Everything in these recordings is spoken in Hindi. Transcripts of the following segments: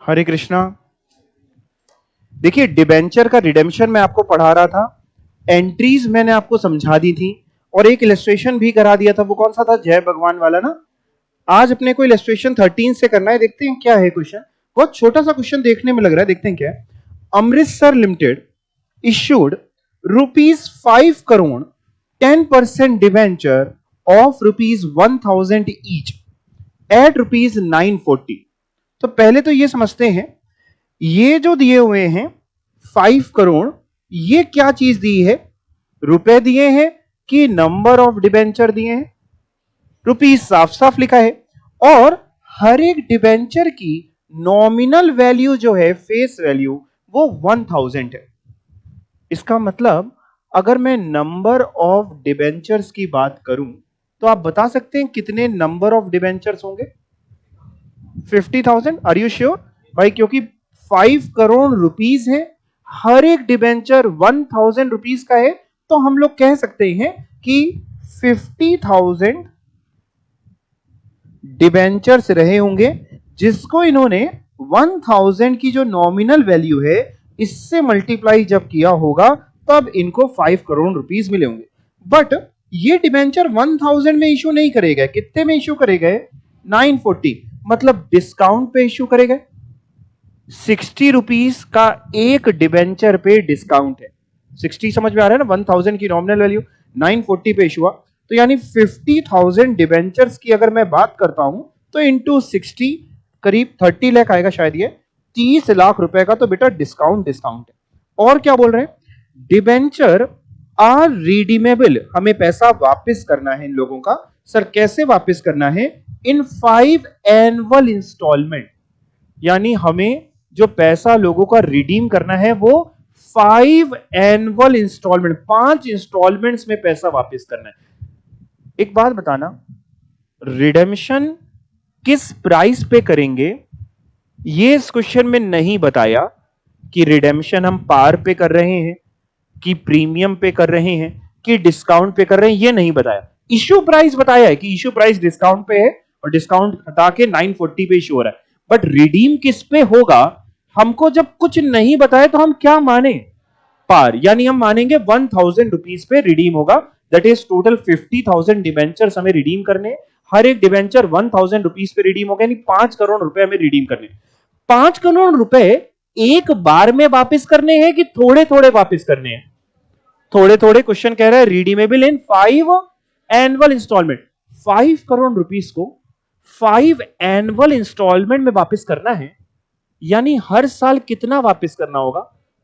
हरे कृष्णा। देखिए, डिबेंचर का रिडेम्पशन मैं आपको पढ़ा रहा था, एंट्रीज मैंने आपको समझा दी थी और एक इलस्ट्रेशन भी करा दिया था। वो कौन सा था? जय भगवान वाला ना। आज अपने को इलस्ट्रेशन 13 से करना है। देखते हैं क्या है क्वेश्चन। बहुत छोटा सा क्वेश्चन देखने में लग रहा है, देखते हैं क्या है। Amritsar limited issued ₹5 crore 10% debenture of ₹1,000 each eight ₹940। तो पहले तो ये समझते हैं, ये जो दिए हुए हैं 5 करोड़, ये क्या चीज दी है? रुपए दिए हैं कि नंबर ऑफ डिबेंचर दिए हैं? रुपीस साफ साफ लिखा है। और हर एक डिबेंचर की नॉमिनल वैल्यू जो है, फेस वैल्यू, वो 1000 है। इसका मतलब अगर मैं नंबर ऑफ डिबेंचर्स की बात करूं तो आप बता सकते हैं कितने नंबर ऑफ डिबेंचर्स होंगे? 50,000। आर यू श्योर भाई? क्योंकि 5 करोड़ रुपीस है, हर एक डिबेंचर 1000 रुपीस का है, तो हम लोग कह सकते हैं कि 50,000 डिबेंचर्स रहे होंगे, जिसको इन्होंने 1000 की जो नॉमिनल वैल्यू है इससे मल्टीप्लाई जब किया होगा तब इनको 5 करोड़ रुपीस मिले होंगे। बट ये डिबेंचर 1000 में इशू नहीं करे गए। कितने में इशू करे गए? 940। मतलब डिस्काउंट पे इशू करे गए। 60 रुपीस का एक डिबेंचर पे डिस्काउंट है। 60 समझ में आ रहा है ना? 1000 की नॉमिनल वैल्यू, 940 पे इशू हुआ, तो यानी 50,000 डिबेंचर्स की अगर मैं बात करता हूं तो इंटू 60 करीब 30 लाख आएगा शायद। ये 30 लाख रुपए का तो बेटा डिस्काउंट डिस्काउंट है। और क्या बोल रहे हैं? Debenture are redeemable. हमें पैसा वापस करना है इन लोगों का। सर कैसे वापस करना है? इन 5 एनुअल इंस्टॉलमेंट। यानी हमें जो पैसा लोगों का रिडीम करना है वो 5 एनुअल इंस्टॉलमेंट, 5 इंस्टॉलमेंट्स में पैसा वापस करना है। एक बात बताना, रिडेम्पशन किस प्राइस पे करेंगे? ये इस क्वेश्चन में नहीं बताया कि रिडेम्पशन हम पार पे कर रहे हैं, कि प्रीमियम पे कर रहे हैं, कि डिस्काउंट पे कर रहे हैं। ये नहीं बताया। इश्यू प्राइस बताया है कि इश्यू प्राइस डिस्काउंट पे है और डिस्काउंट हटा के 940 पे इश्यू हो रहा है। बट रिडीम किस पे होगा हमको जब कुछ नहीं बताया तो हम क्या माने? पार। यानी हम मानेंगे 1000 रुपीस पे रिडीम होगा। दैट इज टोटल 50,000 डिबेंचर्स हमें रिडीम करने। हर एक डिबेंचर 1000 रुपीस पे रिडीम होगा, यानी 5 करोड़ रुपए हमें रिडीम करने। 5 करोड़ रुपए एक बार में वापस करने हैं कि थोड़े थोड़े वापस करने हैं? थोड़े थोड़े। क्वेश्चन कह रहा है रिडीमेबल इन 5 एनुअल इंस्टॉलमेंट। 5 करोड़ रुपीस को 5 एनुअल इंस्टॉलमेंट में वापस करना है, यानी हर साल कितना वापस करना होगा?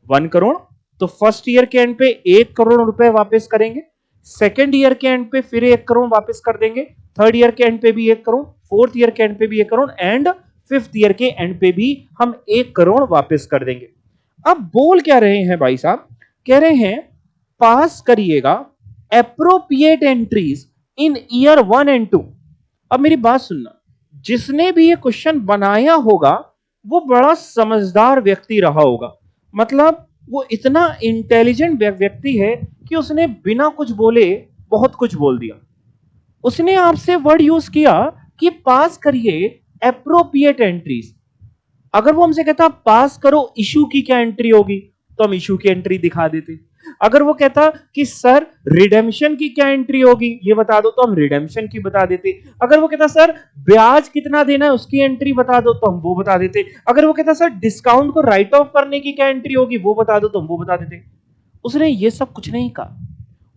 1 करोड़। तो फर्स्ट ईयर के एंड पे 1 करोड़ रुपए वापस करेंगे, सेकेंड ईयर के एंड पे फिर 1 करोड़ वापस कर देंगे, थर्ड ईयर के एंड पे भी 1 करोड़, फोर्थ ईयर के एंड पे भी 1 करोड़, एंड फिफ्थ ईयर के एंड पे भी हम 1 करोड़ वापस कर देंगे। अब बोल क्या रहे हैं भाई साहब? कह रहे हैं पास करिएगा appropriate entries in year 1 and 2। अब मेरी बात सुनना, जिसने भी ये क्वेश्चन बनाया होगा वो बड़ा समझदार व्यक्ति रहा होगा। मतलब वो इतना इंटेलिजेंट व्यक्ति है कि उसने बिना कुछ बोले बहुत कुछ बोल दिया। उसने आपसे वर्ड यूज किया कि पास करिए एप्रोप्रिएट एंट्रीज। अगर वो हमसे कहता पास करो इशू की क्या एंट्री होगी, तो हम इशू की एंट्री दिखा देते। अगर वो कहता कि सर रिडेम्पशन की क्या एंट्री होगी ये बता दो, तो हम रिडेम्पशन की बता देते। अगर वो कहता सर ब्याज कितना देना है उसकी एंट्री बता दो, तो हम वो बता देते। अगर वो कहता सर डिस्काउंट को राइट ऑफ करने की क्या एंट्री होगी वो बता दो, तो हम वो बता देते। उसने ये सब कुछ नहीं कहा।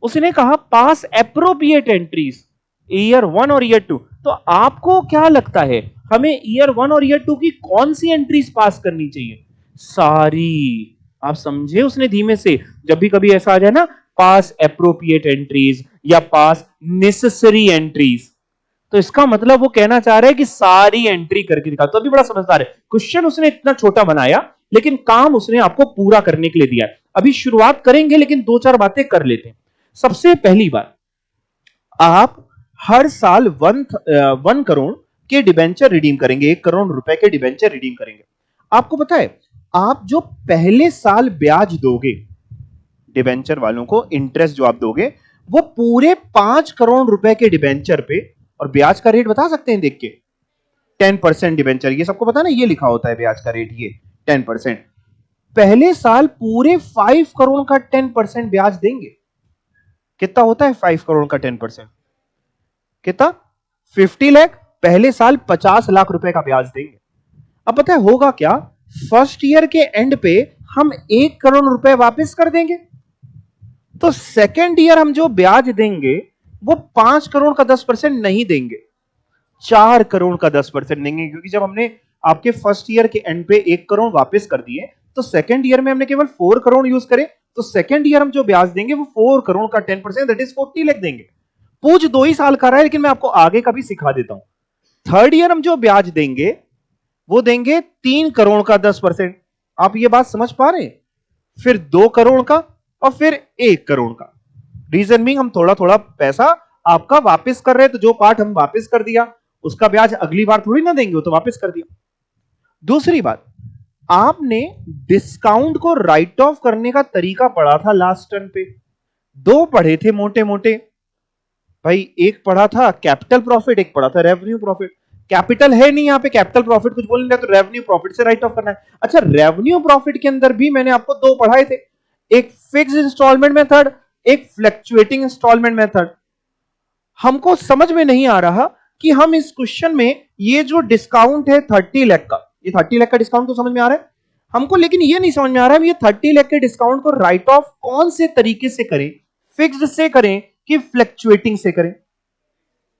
उसने कहा पास एप्रोप्रिएट एंट्रीज ईयर 1 और ईयर 2। तो आपको क्या लगता है हमें ईयर 1 और ईयर 2 की कौन सी एंट्रीज पास करनी चाहिए? सारी। आप समझे उसने धीमे से? जब भी कभी ऐसा आ जाए ना, पास एप्रोप्रिएट एंट्रीज या पास नेसेसरी एंट्रीज, तो इसका मतलब वो कहना चाह रहा है कि सारी एंट्री करके दिखा। तो अभी बड़ा समझदार है। क्वेश्चन उसने इतना छोटा बनाया लेकिन काम उसने आपको पूरा करने के लिए दिया। अभी शुरुआत करेंगे लेकिन 2-4 बातें कर लेते हैं। सबसे पहली बात, आप हर साल 1 करोड़ के डिबेंचर रिडीम करेंगे, 1 करोड़ रुपए के डिबेंचर रिडीम करेंगे। आपको पता है आप जो पहले साल ब्याज दोगे डिबेंचर वालों को, इंटरेस्ट जो आप दोगे वो पूरे 5 करोड़ रुपए के डिबेंचर पे, और ब्याज का रेट बता सकते हैं देख के, 10% डिबेंचर, ये सबको पता ना, ये लिखा होता है ब्याज का रेट, ये 10%। पहले साल पूरे 5 करोड़ का 10% ब्याज देंगे। कितना होता है 5 करोड़ का 10%? कितना? 50 लाख। पहले साल 50 लाख रुपए का ब्याज देंगे। अब पता है होगा क्या, फर्स्ट ईयर के एंड पे हम 1 करोड़ रुपए वापस कर देंगे। तो सेकेंड ईयर हम जो ब्याज देंगे वो 5 करोड़ का 10% नहीं देंगे, 4 करोड़ का 10% देंगे, क्योंकि जब हमने आपके फर्स्ट ईयर के एंड पे 1 करोड़ वापस कर दिए तो सेकेंड ईयर में हमने केवल 4 करोड़ यूज करे, तो सेकेंड ईयर हम जो ब्याज देंगे वो 4 करोड़ का 10%, दैट इज 40 लाख देंगे। पूछ 2 ही साल का रहा है, लेकिन मैं आपको आगे का भी सिखा देता हूं। थर्ड ईयर हम जो ब्याज देंगे वो देंगे 3 करोड़ का 10%। आप ये बात समझ पा रहे हैं? फिर 2 करोड़ का और फिर 1 करोड़ का। रीजन मीन हम थोड़ा थोड़ा पैसा आपका वापस कर रहे हैं, तो जो पार्ट हम वापस कर दिया उसका ब्याज अगली बार थोड़ी ना देंगे, वो तो वापस कर दिया। दूसरी बात, आपने डिस्काउंट को राइट ऑफ करने का तरीका पढ़ा था लास्ट टर्म पे। 2 पढ़े थे मोटे मोटे भाई, एक पढ़ा था कैपिटल प्रॉफिट, एक पढ़ा था रेवेन्यू प्रॉफिट। कैपिटल है नहीं यहाँ पे, कैपिटल प्रॉफिट कुछ बोल नहीं रहा, तो रेवेन्यू प्रॉफिट से राइट ऑफ करना है। अच्छा, रेवेन्यू प्रॉफिट के अंदर भी मैंने आपको 2 पढ़ाए थे, एक फिक्स्ड इंस्टॉलमेंट मेथड, एक फ्लक्चुएटिंग इंस्टॉलमेंट मेथड। हमको समझ में नहीं आ रहा कि हम इस क्वेश्चन में ये जो डिस्काउंट है 30 लाख का, ये 30 लाख का डिस्काउंट तो समझ में आ रहा है हमको, लेकिन ये नहीं समझ में आ रहा है ये 30 लाख के डिस्काउंट को राइट ऑफ कौन से तरीके से करें, फिक्स्ड से करें कि फ्लक्चुएटिंग से करें।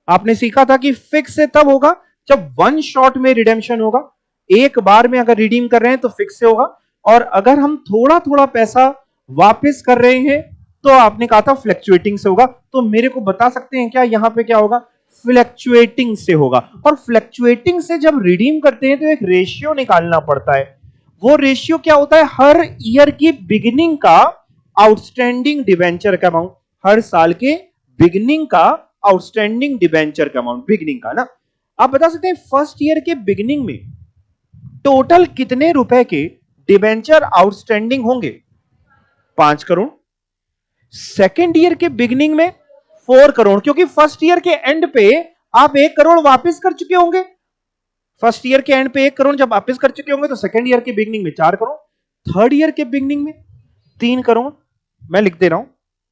आपने सीखा था कि फिक्स से तब होगा जब वन शॉट में रिडेम्पशन होगा, एक बार में अगर रिडीम कर रहे हैं तो फिक्स से होगा, और अगर हम थोड़ा थोड़ा पैसा वापस कर रहे हैं तो आपने कहा था फ्लक्चुएटिंग से होगा। तो मेरे को बता सकते हैं क्या यहां पे क्या होगा? फ्लक्चुएटिंग से होगा। और फ्लक्चुएटिंग से जब रिडीम करते हैं तो एक रेशियो निकालना पड़ता है। वो रेशियो क्या होता है? हर ईयर की बिगिनिंग का आउटस्टैंडिंग डिवेंचर का अमाउंट, हर साल के बिगिनिंग का आउटस्टैंडिंग डिवेंचर का अमाउंट, बिगिनिंग का ना। आप बता सकते हैं फर्स्ट ईयर के बिगिनिंग में टोटल कितने रुपए के डिवेंचर आउटस्टैंडिंग होंगे? 5 करोड़। सेकेंड ईयर के बिगिनिंग में 4 करोड़, क्योंकि फर्स्ट ईयर के एंड पे आप 1 करोड़ वापस कर चुके होंगे। फर्स्ट ईयर के एंड पे 1 करोड़ जब वापस कर चुके होंगे तो सेकेंड ईयर के बिगिनिंग में 4 करोड़, थर्ड ईयर के बिगिनिंग में 3 करोड़। मैं लिख दे रहा हूं,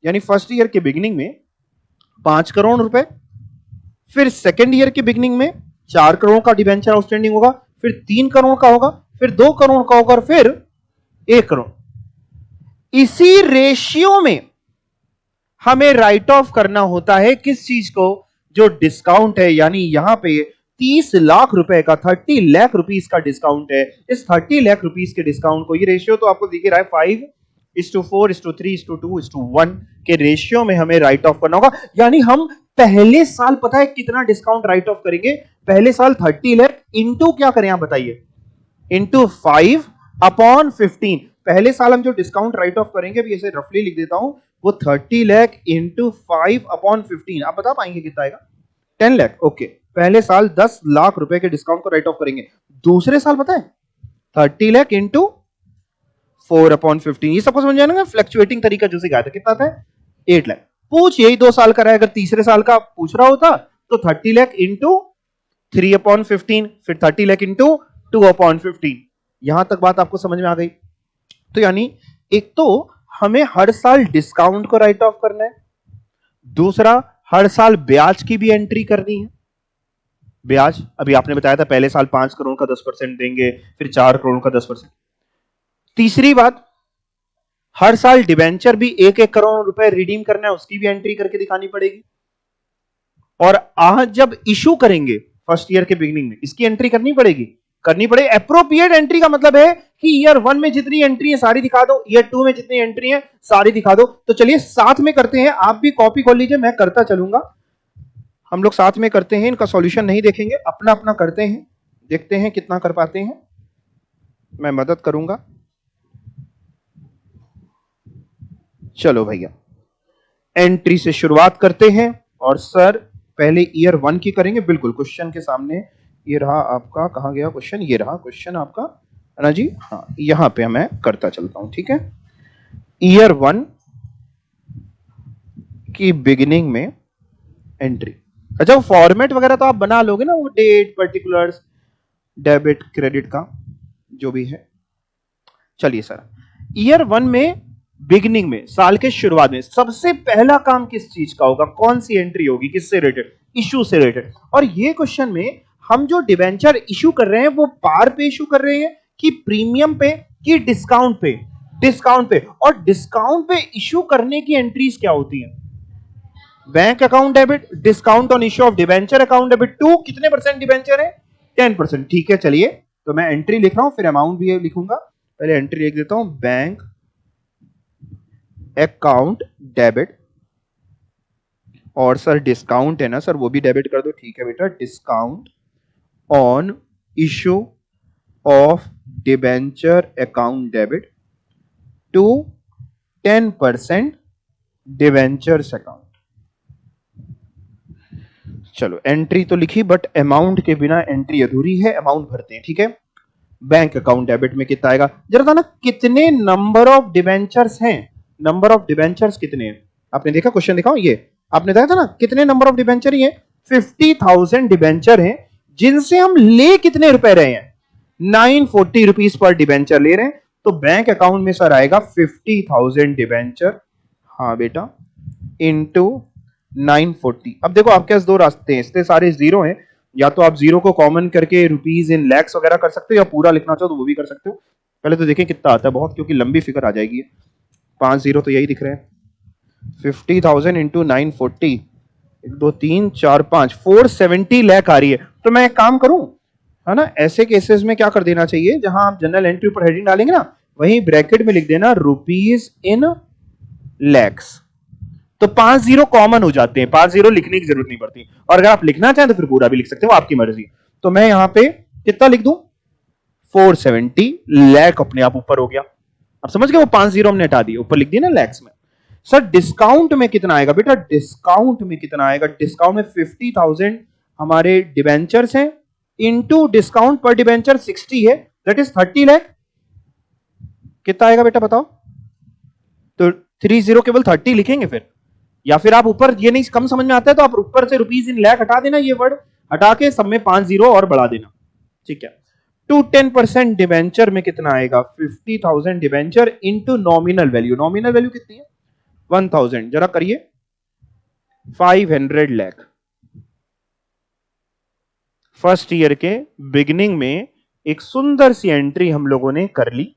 यानी फर्स्ट ईयर के बिगिनिंग में 5 करोड़ रुपए, फिर सेकेंड ईयर के बिगिनिंग में 4 करोड़ का डिबेंचर आउटस्टैंडिंग होगा, फिर 3 करोड़ का होगा, फिर 2 करोड़ का होगा, और फिर 1 करोड़। इसी रेशियो में हमें राइट ऑफ करना होता है किस चीज को? जो डिस्काउंट है, यानी यहां पे 30 लाख रुपए का 30 लाख रुपीस का डिस्काउंट है। इस 30 लाख रुपीस के डिस्काउंट को, ये रेशियो तो आपको दिख रहा है 5:4:3:2:1 के रेशियो में हमें राइट ऑफ करना होगा। यानी हम पहले साल पता है कितना डिस्काउंट राइट ऑफ करेंगे? पहले साल 30 लाख इंटू क्या करें आप बताइए? इंटू 5/15। पहले साल हम जो डिस्काउंट राइट ऑफ करेंगे, अभी ऐसे रफली लिख देता हूं, वो 30 लाख इंटू 5/15। आप बता पाएंगे कितना आएगा? 10 लाख। ओके, पहले साल 10 लाख रुपए के डिस्काउंट को राइट ऑफ करेंगे। दूसरे साल पता है 30 लाख इंटू 4/15। ये सबको समझ आना, फ्लक्चुएटिंग तरीका जो सिखाया था, कितना आता है? 8 लाख। पूछ यही 2 साल का रहा है, अगर तीसरे साल का पूछ रहा होता तो 30 लाख इंटू 3/15, फिर 30 लाख इंटू 2/15। यहां तक बात आपको समझ में आ गई? तो यानी एक तो हमें हर साल डिस्काउंट को राइट ऑफ करना है, दूसरा हर साल ब्याज की भी एंट्री करनी है। ब्याज अभी आपने बताया था पहले साल 5 करोड़ का 10% देंगे, फिर 4 करोड़ का 10%। तीसरी बात, हर साल डिबेंचर भी 1-1 करोड़ रुपए रिडीम करना है, उसकी भी एंट्री करके दिखानी पड़ेगी। और आज जब इशू करेंगे फर्स्ट ईयर के बिगिनिंग में, इसकी एंट्री करनी पड़ेगी। एप्रोप्रिएट एंट्री का मतलब है कि ईयर 1 में जितनी एंट्री है सारी दिखा दो, ईयर 2 में जितनी एंट्री है सारी दिखा दो। तो चलिए साथ में करते हैं, आप भी कॉपी खोल लीजिए, मैं करता चलूंगा, हम लोग साथ में करते हैं। इनका सॉल्यूशन नहीं देखेंगे, अपना अपना करते हैं, देखते हैं कितना कर पाते हैं, मैं मदद करूंगा। चलो भैया, एंट्री से शुरुआत करते हैं। और सर पहले ईयर 1 की करेंगे, बिल्कुल क्वेश्चन के सामने ये रहा आपका, कहां गया क्वेश्चन? ये रहा क्वेश्चन आपका, है ना जी? हाँ, यहां पे मैं करता चलता हूं, ठीक है। ईयर 1 की बिगिनिंग में एंट्री। अच्छा, फॉर्मेट वगैरह तो आप बना लोगे ना, वो डेट, पर्टिकुलर्स, डेबिट क्रेडिट का जो भी है। चलिए सर, ईयर 1 में बिगिनिंग में, साल के शुरुआत में सबसे पहला काम किस चीज का होगा, कौन सी एंट्री होगी, किससे रिलेटेड, इशू से रिलेटेड। और ये क्वेश्चन में हम जो डिबेंचर इशू कर रहे हैं वो पार पे इशू कर रहे हैं कि प्रीमियम पे कि डिस्काउंट पे, डिस्काउंट पे। और डिस्काउंट पे इशू करने की एंट्रीज क्या होती हैं, bank account debit, discount on issue of debenture account debit to कितने परसेंट डिबेंचर है, 10%। ठीक है, चलिए तो मैं एंट्री लिख रहा हूं, फिर अमाउंट भी लिखूंगा। पहले एंट्री लिख देता हूं, बैंक अकाउंट डेबिट, और सर डिस्काउंट है ना सर, वो भी डेबिट कर दो। ठीक है बेटा, discount on issue of debenture account debit to 10% debentures account. चलो एंट्री तो लिखी, बट अमाउंट के बिना एंट्री अधूरी है, अमाउंट भरते हैं। ठीक है, बैंक अकाउंट डेबिट में कितना आएगा, जरा था ना, कितने नंबर ऑफ डिबेंचर्स हैं, नंबर ऑफ डिबेंचर्स कितने हैं, आपने देखा क्वेश्चन, दिखाओ ये आपने देखा था ना, कितने नंबर ऑफ डिबेंचर ही है, 50,000 डिबेंचर हैं, जिनसे हम ले कितने रुपए रहे हैं, 940 रुपीज पर डिबेंचर ले रहे हैं। तो बैंक अकाउंट में सर आएगा 50,000 डिबेंचर, हाँ बेटा, इंटू 940। अब देखो आपके पास दो रास्ते हैं, इससे सारे जीरो हैं, या तो आप जीरो को कॉमन करके रुपीज इन लैक्स वगैरह कर सकते हो, या पूरा लिखना चाहो तो वो भी कर सकते हो। पहले तो देखें कितना आता है, बहुत, क्योंकि लंबी फिगर आ जाएगी। 5 जीरो तो यही दिख रहे हैं, 50,000 इंटू 940, 1 2 3 4 5, 470 लाख आ रही है। तो मैं एक काम करूं, है ना, ऐसे केसेस में क्या कर देना चाहिए, जहां आप जनरल एंट्री पर हेडिंग डालेंगे ना, वहीं ब्रैकेट में लिख देना रुपीज इन लैक्स। तो 5 जीरो कॉमन हो जाते हैं, 5 जीरो लिखने की जरूरत नहीं पड़ती। और अगर आप लिखना चाहें तो फिर पूरा भी लिख सकते हो, आपकी मर्जी। तो मैं यहां पे कितना लिख दूं, 470 लाख अपने आप ऊपर हो गया। अब समझ गए, वो 5 जीरो हमने हटा दिए, ऊपर लिख दिया ना लैक्स में। सर डिस्काउंट में कितना आएगा बेटा, डिस्काउंट में कितना आएगा, डिस्काउंट में 50,000 हमारे डिबेंचर्स हैं, इनटू डिस्काउंट पर डिबेंचर 60 है, दैट इज 30 लाख। कितना आएगा बेटा बताओ, तो 30 केवल 30 लिखेंगे फिर, या फिर आप ऊपर, ये नहीं कम समझ में आता है तो आप ऊपर से रुपीज इन लाख हटा देना, ये वर्ड हटा के सब में 5 जीरो और बढ़ा देना। ठीक है, टू 10% डिबेंचर में कितना आएगा, 50,000 debenture into nominal value, nominal value कितनी है 1000, जरा करिए, 500 लाख। फर्स्ट ईयर के बिगिनिंग में एक सुंदर सी एंट्री हम लोगों ने कर ली।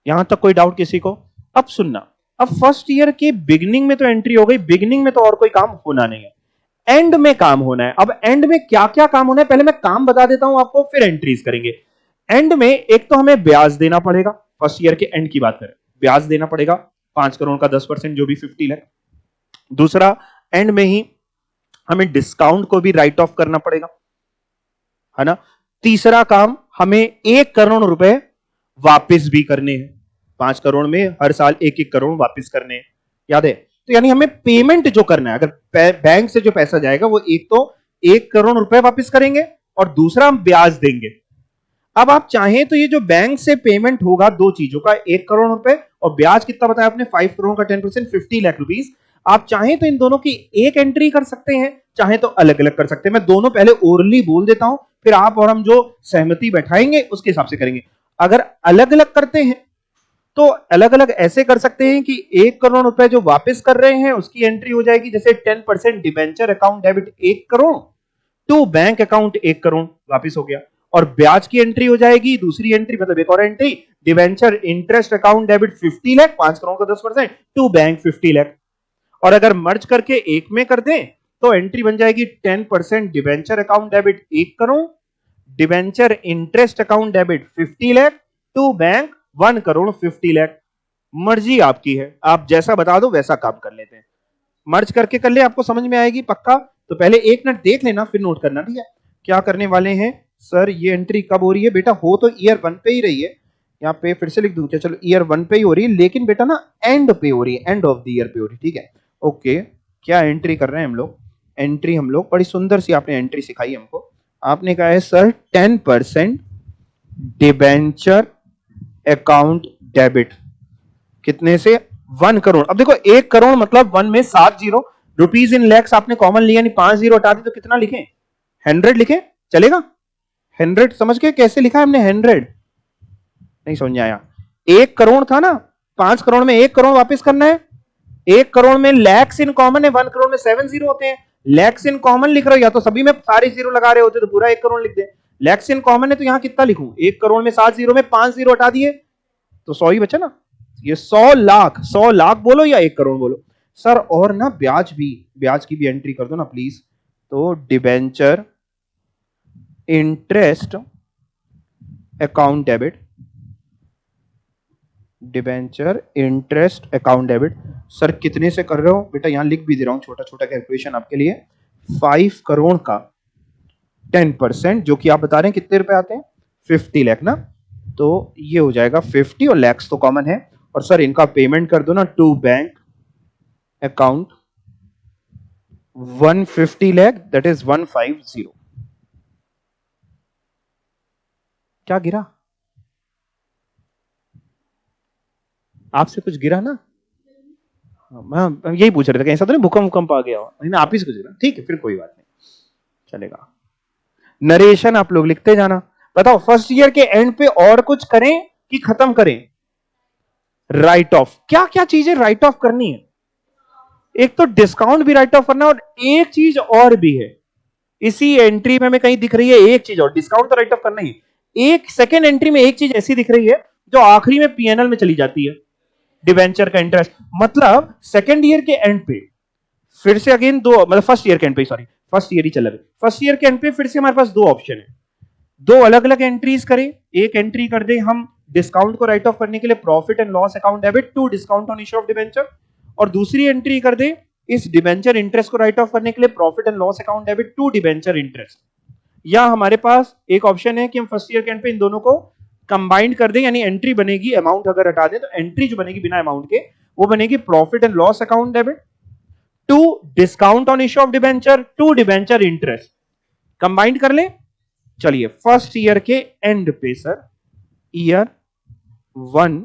यहां तक कोई डाउट किसी को? अब सुनना, अब फर्स्ट ईयर के बिगिनिंग में तो एंट्री हो गई, बिगिनिंग में तो और कोई काम होना नहीं है, एंड में काम होना है। अब एंड में क्या क्या काम होना है, पहले मैं काम बता देता हूं आपको, फिर एंट्रीज करेंगे। एंड में एक तो हमें ब्याज देना पड़ेगा, फर्स्ट ईयर के एंड की बात करें, ब्याज देना पड़ेगा 5 करोड़ का 10%, जो भी 50 लाख। दूसरा, एंड में ही हमें डिस्काउंट को भी राइट ऑफ करना पड़ेगा, है ना। तीसरा काम, हमें 1 करोड़ रुपए वापस भी करने हैं, 5 करोड़ में हर साल 1-1 करोड़ वापस करने हैं, याद है। तो यानी हमें पेमेंट जो करना है, अगर बैंक से जो पैसा जाएगा वो एक तो 1 करोड़ रुपए वापस करेंगे, और दूसरा हम ब्याज देंगे। अब आप चाहें तो ये जो बैंक से पेमेंट होगा दो चीजों का, 1 करोड़ रुपए और ब्याज कितना बताया आपने, 5 करोड़ का 10%, 50 लाख रुपीस। आप चाहें तो इन दोनों की एक एंट्री कर सकते हैं, चाहे तो अलग अलग कर सकते हैं। मैं दोनों पहले ओरली बोल देता हूं, फिर आप और हम जो सहमति बैठाएंगे उसके हिसाब से करेंगे। अगर अलग अलग करते हैं तो अलग अलग ऐसे कर सकते हैं कि 1 करोड़ रुपए जो वापस कर रहे हैं उसकी एंट्री हो जाएगी, जैसे 10% debenture account debit 1 crore to bank account 1 crore वापस हो गया, और ब्याज की एंट्री हो जाएगी, दूसरी एंट्री मतलब एक और entry, debenture interest account debit 50 lakh, 5 crore का 10% टू बैंक 50 लाख। और अगर मर्ज करके एक में कर दें तो एंट्री बन जाएगी 10% debenture account debit 1 crore, debenture interest account debit 50 lakh to bank 1 crore 50 lakh. मर्जी आपकी है, आप जैसा बता दो वैसा काम कर लेते हैं। मर्ज करके कर ले, आपको समझ में आएगी पक्का। तो पहले एक मिनट देख लेना फिर नोट करना, ठीक है। क्या करने वाले हैं सर, ये एंट्री कब हो रही है बेटा, हो तो ईयर 1 पे ही रही है, यहाँ पे फिर से लिख दूं क्या, चलो ईयर 1 पे ही हो रही है, लेकिन बेटा ना एंड पे हो रही है, एंड ऑफ द ईयर पे हो रही है, ठीक है। ओके, क्या एंट्री कर रहे हैं हम लोग, एंट्री हम लोग, बड़ी सुंदर सी आपने एंट्री सिखाई हमको। आपने कहा है सर 10% डिबेंचर अकाउंट डेबिट, कितने से, 1 करोड़। अब देखो 1 करोड़ मतलब 1 में 7 जीरो, रुपीज इन लैक्स आपने कॉमन लिया, नहीं 5 जीरो हटा दी तो कितना लिखे? 100 लिखे, चलेगा? 100 समझ के कैसे लिखा है हमने 100? नहीं समझ आया? 1 करोड़ था ना, 5 करोड़ में 1 करोड़ वापस करना है। 1 करोड़ में लैक्स इन कॉमन है, 1 करोड़ में 7 जीरो होते हैं। लैक्स इन कॉमन लिख रहे हो, या तो सभी में सारे जीरो लगा रहे होते तो पूरा 1 करोड़ लिख दे। लैक्स इन कॉमन है तो यहां कितना लिखूं? 1 करोड़ में 7 जीरो में 5 जीरो हटा दिए तो 100 ही बचा ना। ये 100 लाख, 100 लाख बोलो या 1 करोड़ बोलो। सर और ना ब्याज की भी एंट्री कर दो ना प्लीज। तो debenture interest account debit, debenture interest account debit. Sir कितने से कर रहे हो बेटा? यहां लिख भी दे रहा हूं छोटा छोटा कैलकुलेशन आपके लिए। 5 करोड़ का 10%, जो कि आप बता रहे हैं कितने रुपए आते हैं? 50 लाख ना। तो ये हो जाएगा 50, और लैक्स तो कॉमन है। और सर इनका पेमेंट कर दो ना to bank account 150 lakh, that is 150। क्या गिरा? आपसे कुछ गिरा ना? मैं यही पूछ रहे थे, ऐसा तो नहीं भूकंप आ गया हो? नहीं, आप ही से कुछ गिरा। ठीक है, फिर कोई बात नहीं, चलेगा। नरेशन आप लोग लिखते जाना। बताओ फर्स्ट ईयर के एंड पे और कुछ करें कि खत्म करें? Right of. क्या क्या चीजें राइट ऑफ करनी है? एक तो डिस्काउंट भी राइट ऑफ करना है, और एक चीज और भी है इसी एंट्री में हमें कहीं दिख रही है, एक चीज और। डिस्काउंट तो राइट ऑफ करना ही, एक सेकेंड एंट्री में एक चीज ऐसी दिख रही है जो आखिरी में पीएनएल में चली जाती है, डिवेंचर का इंटरेस्ट। मतलब सेकेंड ईयर के एंड पे फिर से अगेन दो, मतलब फर्स्ट ईयर के एंड पे, सॉरी फर्स्ट ईयर ही चल रहा है, फर्स्ट ईयर के एंड पे फिर से हमारे पास दो ऑप्शन है। दो अलग अलग एंट्रीज करें। एक एंट्री कर दे हम डिस्काउंट को राइट ऑफ करने के लिए profit and loss account debit to discount on issue of debenture, और दूसरी एंट्री कर दे इस डिबेंचर इंटरेस्ट को राइट ऑफ करने के लिए profit and loss account debit to debenture interest. या हमारे पास एक ऑप्शन है कि हम फर्स्ट ईयर के एंड पे इन दोनों को कंबाइंड कर दें, यानी एंट्री बनेगी, अमाउंट अगर हटा दें तो एंट्री जो बनेगी बिना अमाउंट के वो बनेगी profit and loss account debit to discount on issue of debenture to debenture interest. Combined कर ले। चलिए फर्स्ट ईयर के एंड पे सर, ईयर 1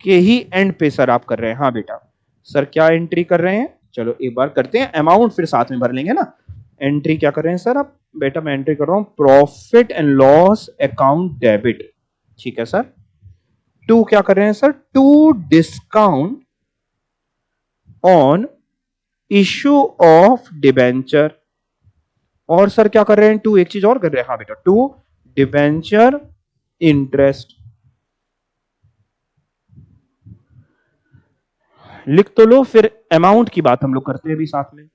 के ही एंड पे सर आप कर रहे हैं? हाँ बेटा। सर क्या एंट्री कर रहे हैं? चलो एक बार करते हैं, अमाउंट फिर साथ में भर लेंगे ना। एंट्री क्या कर रहे हैं सर आप? बेटा मैं एंट्री कर रहा हूं profit and loss account debit, ठीक है सर। टू क्या कर रहे हैं sir? To discount on issue of debenture. और सर क्या कर रहे हैं? टू एक चीज और कर रहे हैं, हाँ बेटा, टू डिबेंचर इंटरेस्ट। लिख तो लो, फिर अमाउंट की बात हम लोग करते हैं अभी साथ में।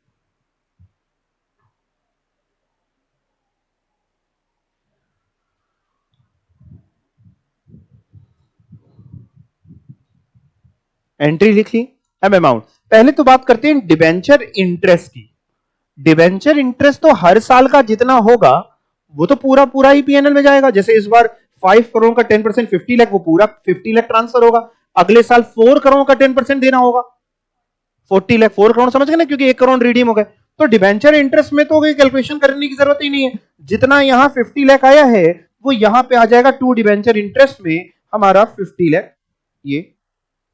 एंट्री लिख ली, अब अमाउंट। पहले तो बात करते हैं डिबेंचर इंटरेस्ट की। डिबेंचर इंटरेस्ट तो हर साल का जितना होगा वो तो पूरा पूरा ही पीएनएल में जाएगा। जैसे इस बार 5 करोड़ का 10% 50 लाख, वो पूरा 50 लाख ट्रांसफर होगा। अगले साल 4 करोड़ का 10% देना होगा, 40 लाख। 4 करोड़ समझ गए ना, क्योंकि 1 करोड़ रिडीम हो गए। तो डिबेंचर इंटरेस्ट में तो कैलकुलेशन करने की जरूरत ही नहीं है। जितना यहां 50 लाख आया है वो यहां पे आ जाएगा टू डिबेंचर इंटरेस्ट में हमारा 50 लाख, ये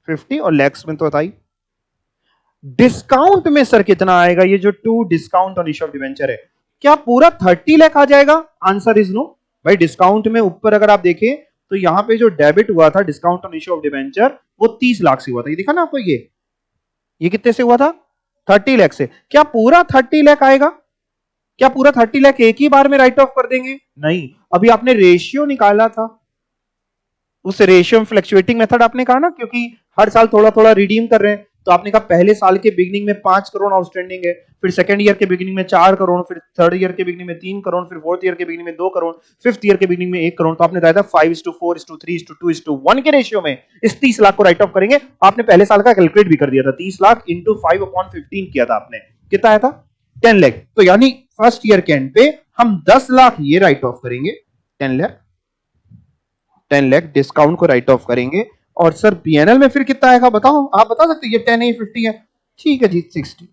50 और लैक्स में तो बताई। डिस्काउंट में सर कितना आएगा? ये जो to discount on issue of debenture है, क्या पूरा 30 लाख आ जाएगा? आंसर इज नो भाई। डिस्काउंट में ऊपर अगर आप देखें तो यहां पे जो डेबिट हुआ था discount on issue of debenture वो 30 लाख से हुआ था। ये दिखा ना आपको? ये कितने से हुआ था? 30 लाख से। क्या पूरा 30 लाख आएगा? क्या पूरा 30 लाख एक ही बार में राइट ऑफ कर देंगे? नहीं, अभी आपने रेशियो निकाला था, उस रेशियो में फ्लक्चुएटिंग मेथड आपने कहा ना, क्योंकि हर साल थोड़ा थोड़ा रिडीम कर रहे हैं। तो आपने कहा पहले साल के बिगिनिंग में 5 करोड़ आउटस्टैंडिंग है, फिर सेकंड ईयर के बिगिनिंग में 4 करोड़, फिर थर्ड ईयर के बिगिनिंग में 3 करोड़, फिर फोर्थ ईयर के बिगिनिंग में 2 करोड़, फिफ्थ ईयर के बिगिनिंग में 1 करोड़। तो आपने बताया था 5:4:3:2:1 के रेशियो में इस 30 लाख को राइट ऑफ करेंगे। आपने पहले साल का कैलकुलेट भी कर दिया था, 30 लाख इंटू 5/15 किया था आपने। कितना आया था? 10 लाख। तो यानी फर्स्ट ईयर के एंड पे हम 10 लाख ये राइट ऑफ करेंगे, 10 लाख, 10 लाख डिस्काउंट को राइट ऑफ करेंगे। और सर पीएनएल में फिर कितना आएगा बताओ? आप बता सकते हैं? ये 10 है, 50 है, ठीक है जी 60।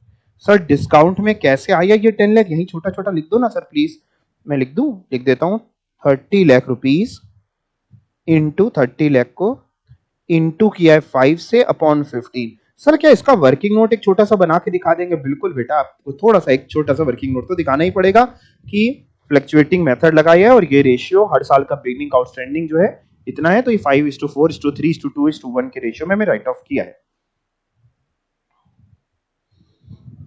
सर डिस्काउंट में कैसे आया ये 10 लाख? यही छोटा छोटा लिख दो ना सर प्लीज। मैं लिख दूं, लिख देता हूं 30 लाख रुपीस इंटू 30 लाख को इंटू किया है 5 से अपॉन 15। सर क्या इसका वर्किंग नोट एक छोटा सा बना के दिखा देंगे? बिल्कुल बेटा, आपको थोड़ा सा एक छोटा सा वर्किंग नोट तो दिखाना ही पड़ेगा कि फ्लक्चुएटिंग मेथड लगाया है और ये रेशियो हर साल का बिगनिंग आउटस्टैंडिंग जो है इतना है, तो ये 5:4:3:2:1 के रेशियो में हमें राइट ऑफ किया है।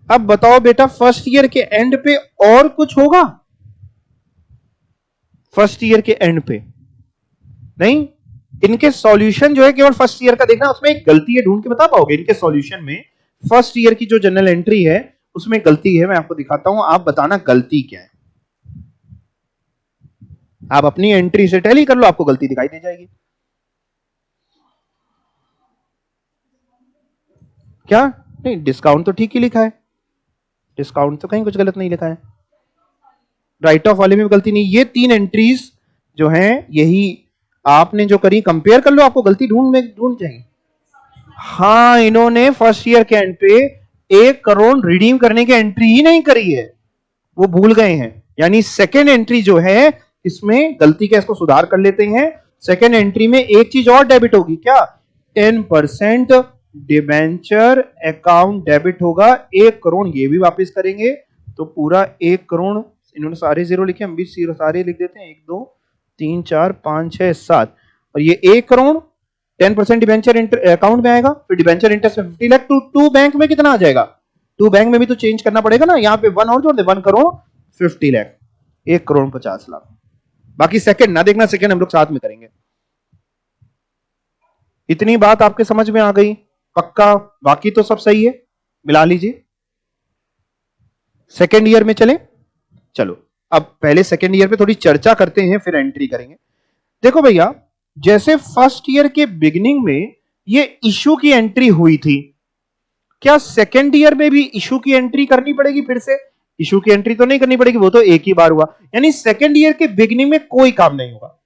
अब बताओ बेटा, फर्स्ट ईयर के एंड पे और कुछ होगा? फर्स्ट ईयर के एंड पे नहीं, इनके सॉल्यूशन जो है केवल फर्स्ट ईयर का देखना, उसमें एक गलती है, ढूंढ के बता पाओगे? इनके सॉल्यूशन में फर्स्ट ईयर की जो जनरल एंट्री है उसमें गलती है, मैं आपको दिखाता हूं, आप बताना गलती क्या है। आप अपनी एंट्री से टैली कर लो, आपको गलती दिखाई दे जाएगी। क्या? नहीं, डिस्काउंट तो ठीक ही लिखा है, डिस्काउंट तो कहीं कुछ गलत नहीं लिखा है, राइट ऑफ वाले में भी गलती नहीं। ये 3 एंट्रीज जो हैं यही आपने जो करी, कंपेयर कर लो, आपको गलती ढूंढ जाएगी। हाँ, इन्होंने फर्स्ट ईयर के एंड पे 1 करोड़ रिडीम करने की एंट्री ही नहीं करी है, वो भूल गए हैं। यानी सेकेंड एंट्री जो है इसमें गलती का, इसको सुधार कर लेते हैं। सेकेंड एंट्री में एक चीज और डेबिट होगी, क्या? 10% डिबेंचर अकाउंट डेबिट होगा। 1 करोड़ ये भी वापस करेंगे, तो पूरा 1 करोड़, इन्होंने सारे जीरो लिखे, हम भी सारे लिख देते हैं, 1 2 3 4 5 6 7, और ये 1 करोड़ 10% डिबेंचर अकाउंट में आएगा, फिर डिबेंचर इंटरेस्ट में 50 लाख, टू बैंक में कितना आ जाएगा? टू बैंक में भी तो चेंज करना पड़ेगा ना, यहाँ पे 1 और जोड़ दे, 1 करोड़ 50 लाख, 1 करोड़ 50 लाख। बाकी सेकंड ना देखना, सेकंड हम लोग साथ में करेंगे। इतनी बात आपके समझ में आ गई? पक्का? बाकी तो सब सही है, मिला लीजिए। सेकेंड ईयर में चले, चलो अब पहले सेकेंड ईयर पे थोड़ी चर्चा करते हैं, फिर एंट्री करेंगे। देखो भैया, जैसे फर्स्ट ईयर के बिगिनिंग में ये इशू की एंट्री हुई थी, क्या सेकेंड ईयर में भी इशू की एंट्री करनी पड़ेगी? फिर से इशू की एंट्री तो नहीं करनी पड़ेगी, वो तो एक ही बार हुआ, यानी सेकेंड ईयर के बिगिनिंग में कोई काम नहीं होगा।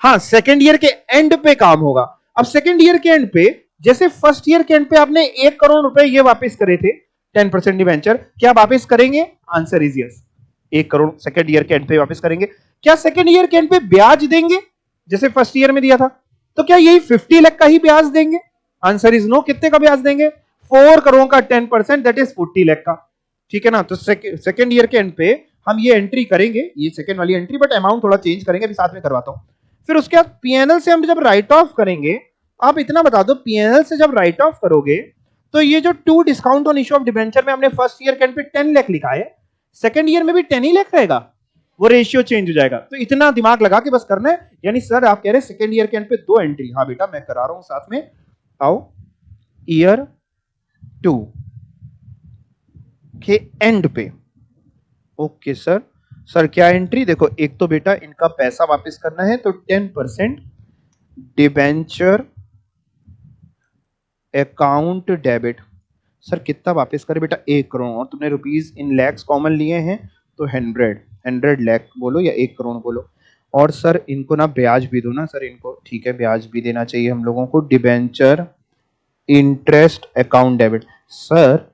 हाँ, सेकेंड ईयर के एंड पे काम होगा। अब सेकेंड ईयर के एंड पे, जैसे फर्स्ट ईयर के एंड पे आपने 1 करोड़ रुपए ये वापस करे थे 10% डिवेंचर, क्या वापस करेंगे? Answer is yes, 1 crore second year के एंड पे वापस करेंगे। क्या सेकेंड ईयर के एंड पे ब्याज देंगे जैसे फर्स्ट ईयर में दिया था? तो क्या यही 50 लाख का ही ब्याज देंगे? Answer is no. कितने का ब्याज देंगे? 4 करोड़ का 10%, दैट इज 40 लाख का। ठीक है ना? तो सेकेंड ईयर के एंड पे हम ये एंट्री करेंगे, ये सेकेंड वाली एंट्री, बट अमाउंट थोड़ा चेंज करेंगे, अभी साथ में करवाता हूं। फिर उसके बाद पीएनएल से हम जब राइट ऑफ करेंगे, आप इतना बता दो, पीएनएल से जब राइट ऑफ करोगे तो ये जो 2 discount on issue of debenture में हमने फर्स्ट ईयर के एंड पे 10 लाख लिखा है, सेकेंड ईयर में भी 10 ही लाख रहेगा, वो रेशियो चेंज हो जाएगा। तो इतना दिमाग लगा के बस करना है। यानी सर आप कह रहे हैं सेकेंड ईयर के एंड पे 2 एंट्री? हाँ बेटा, मैं करा रहा हूं साथ में, आओ। ईयर 2 के एंड पे, ओके सर। सर क्या एंट्री? देखो, एक तो बेटा इनका पैसा वापस करना है, तो 10% डिबेंचर अकाउंट डेबिट। सर कितना वापस करे बेटा? 1 करोड़, और तुमने रुपीज इन लैक्स कॉमन लिए हैं, तो 100 लाख बोलो या 1 करोड़ बोलो। और सर इनको ना ब्याज भी दो ना सर, इनको, ठीक है, ब्याज भी देना चाहिए हम लोगों को। Debenture interest account debit. Sir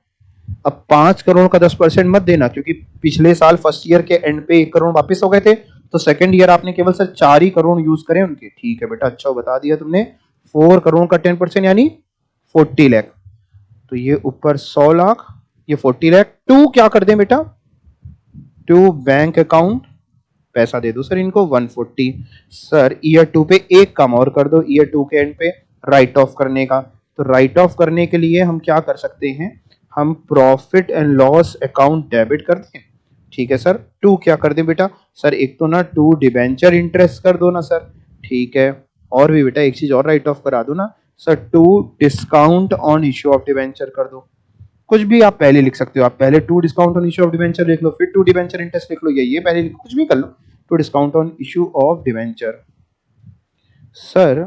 अब 5 करोड़ का 10% मत देना, क्योंकि पिछले साल फर्स्ट ईयर के एंड पे 1 करोड़ वापस हो गए थे, तो सेकंड ईयर आपने केवल सर 4 ही करोड़ यूज करे उनके। ठीक है बेटा, अच्छा बता दिया तुमने। 4 करोड़ का 10% यानी 40 लाख, तो ये ऊपर 100 लाख, ये 40 लाख। 2 क्या कर दें बेटा? 2 बैंक अकाउंट, पैसा दे दो सर इनको 140। सर ईयर 2 पे एक काम और कर दो, ईयर 2 के एंड पे राइट ऑफ करने का। तो राइट ऑफ करने के लिए हम क्या कर सकते हैं? हम profit and loss account debit कर दें। ठीक है सर, 2 क्या कर दें बेटा? सर एक तो ना 2 डिबेंचर इंटरेस्ट कर दो ना सर, ठीक है, और भी बेटा एक चीज और राइट ऑफ करा दो ना sir, 2 discount on issue of debenture कर दो। कुछ भी आप पहले लिख सकते हो, आप पहले 2 discount on issue of debenture लिख लो, फिर 2 डिबेंचर इंटरेस्ट लिख लो, या ये पहले लिखो, कुछ भी कर लो। 2 discount on issue of debenture. Sir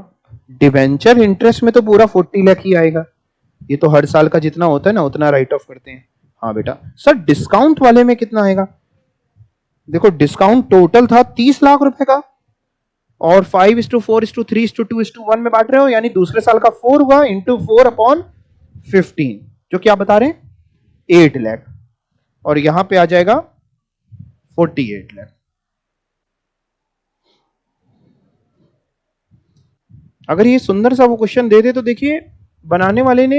debenture interest में तो पूरा 40 लाख ही आएगा, ये तो हर साल का जितना होता है ना उतना राइट ऑफ करते हैं। हाँ बेटा। सर डिस्काउंट वाले में कितना आएगा? देखो डिस्काउंट टोटल था 30 लाख रुपए का, और 5:4:3:2:1 में बांट रहे हो, यानी दूसरे साल का 4 हुआ इंटू 4/15, जो क्या बता रहे हैं 8 लाख, और यहां पे आ जाएगा 48 लाख। अगर ये सुंदर सा वो क्वेश्चन दे दे तो देखिए बनाने वाले ने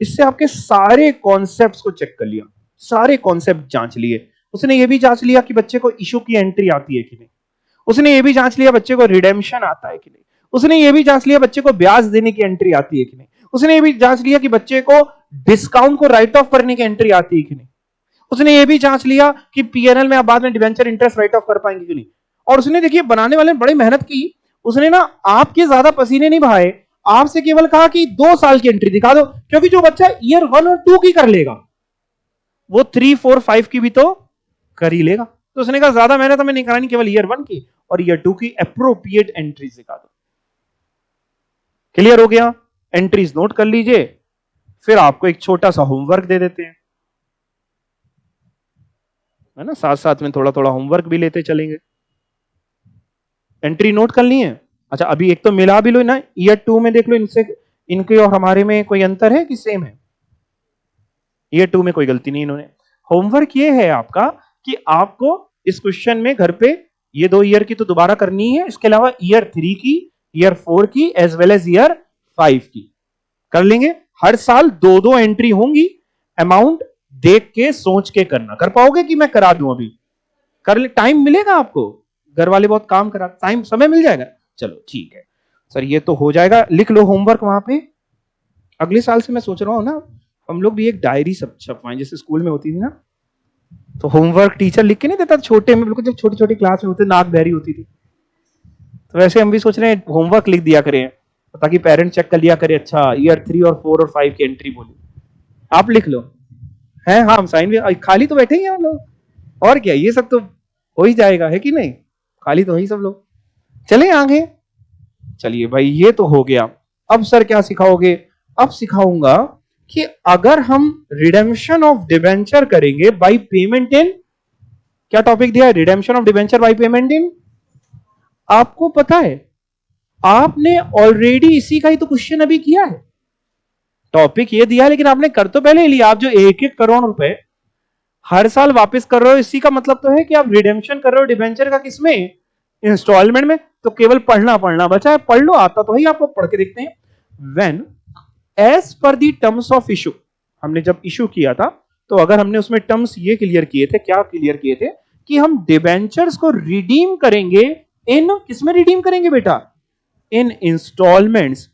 इससे आपके सारे कॉन्सेप्ट्स को चेक कर लिया, सारे कॉन्सेप्ट जांच लिए। उसने ये भी जांच लिया कि बच्चे को इशू की एंट्री आती है कि नहीं, उसने ये भी जांच लिया बच्चे को रिडेम्पशन आता है कि नहीं, उसने ये भी जांच लिया बच्चे को ब्याज देने की एंट्री आती है कि नहीं, उसने ये भी जांच लिया कि बच्चे को डिस्काउंट को राइट ऑफ करने की एंट्री आती है कि नहीं, उसने ये भी जांच लिया कि पीएनएल में आप बाद में डिवेंचर इंटरेस्ट राइट ऑफ कर पाएंगे कि नहीं। और उसने देखिए बनाने वाले ने बड़ी मेहनत की, उसने ना आपके ज्यादा पसीने नहीं बहाए, आपसे केवल कहा कि 2 साल की एंट्री दिखा दो, क्योंकि जो बच्चा ईयर 1 और 2 की कर लेगा वो 3, 4, 5 की भी तो कर ही लेगा। तो उसने कहा ज्यादा मेहनत हमें नहीं करानी, केवल ईयर 1 की और ईयर 2 की अप्रोप्रिएट एंट्रीज दिखा दो। क्लियर हो गया? एंट्रीज नोट कर लीजिए, फिर आपको एक छोटा सा होमवर्क दे देते हैं, है ना, साथ साथ में थोड़ा थोड़ा होमवर्क भी लेते चलेंगे। एंट्री नोट कर ली है? अच्छा, अभी एक तो मिला भी लो ना, ईयर 2 में देख लो इनसे, इनके और हमारे में कोई अंतर है कि सेम है? ईयर 2 में कोई गलती नहीं इन्होंने। होमवर्क ये है आपका कि आपको इस क्वेश्चन में घर पे ये 2 ईयर की तो दोबारा करनी है, इसके अलावा ईयर 3 की, ईयर 4 की एज वेल एज ईयर 5 की कर लेंगे। हर साल 2-2 एंट्री होंगी, अमाउंट देख के सोच के करना। कर पाओगे कि मैं करा दूं? अभी कर ले, टाइम मिलेगा आपको, घर वाले बहुत काम करा, टाइम समय मिल जाएगा। चलो ठीक है सर, ये तो हो जाएगा, लिख लो होमवर्क वहां पे। अगले साल से मैं सोच रहा हूं ना, हम लोग भी एक डायरी सब छपवाएं जैसे स्कूल में होती थी ना, तो होमवर्क टीचर लिख के नहीं देता छोटे में, बिल्कुल जब छोटी छोटी क्लास में होते नाक बहरी होती थी, तो वैसे हम भी सोच रहे हैं होमवर्क लिख दिया करें ताकि पेरेंट चेक कर लिया करे, अच्छा ईयर 3 और 4 और 5 की एंट्री बोली, आप लिख लो है। हाँ, हम साइन भी, खाली तो बैठे ही हैं हम लोग, और क्या, ये सब तो हो ही जाएगा, है कि नहीं? खाली तो ही सब लोग। चले आगे, चलिए भाई ये तो हो गया। अब सर क्या सिखाओगे? अब सिखाऊंगा कि अगर हम रिडेम्पशन ऑफ डिबेंचर करेंगे बाय पेमेंट इन, क्या टॉपिक दिया है? Redemption of debenture by payment in. आपको पता है आपने ऑलरेडी इसी का ही तो क्वेश्चन अभी किया है, टॉपिक ये दिया है लेकिन आपने कर तो पहले ही लिया। आप जो 1-1 करोड़ रुपए हर साल वापस कर रहे हो, इसी का मतलब तो है कि आप रिडेम्पशन कर रहे हो डिबेंचर का, किसमें? इंस्टॉलमेंट में। तो केवल पढ़ना पढ़ना बचा है, पढ़ लो, आता तो ही आपको, पढ़ के देखते हैं। When as per the terms of issue, हमने जब इशू किया था तो अगर हमने उसमें टर्म्स ये क्लियर किए थे, क्या क्लियर किए थे? कि हम डिबेंचर्स को रिडीम करेंगे इन, किसमें रिडीम करेंगे बेटा? In installments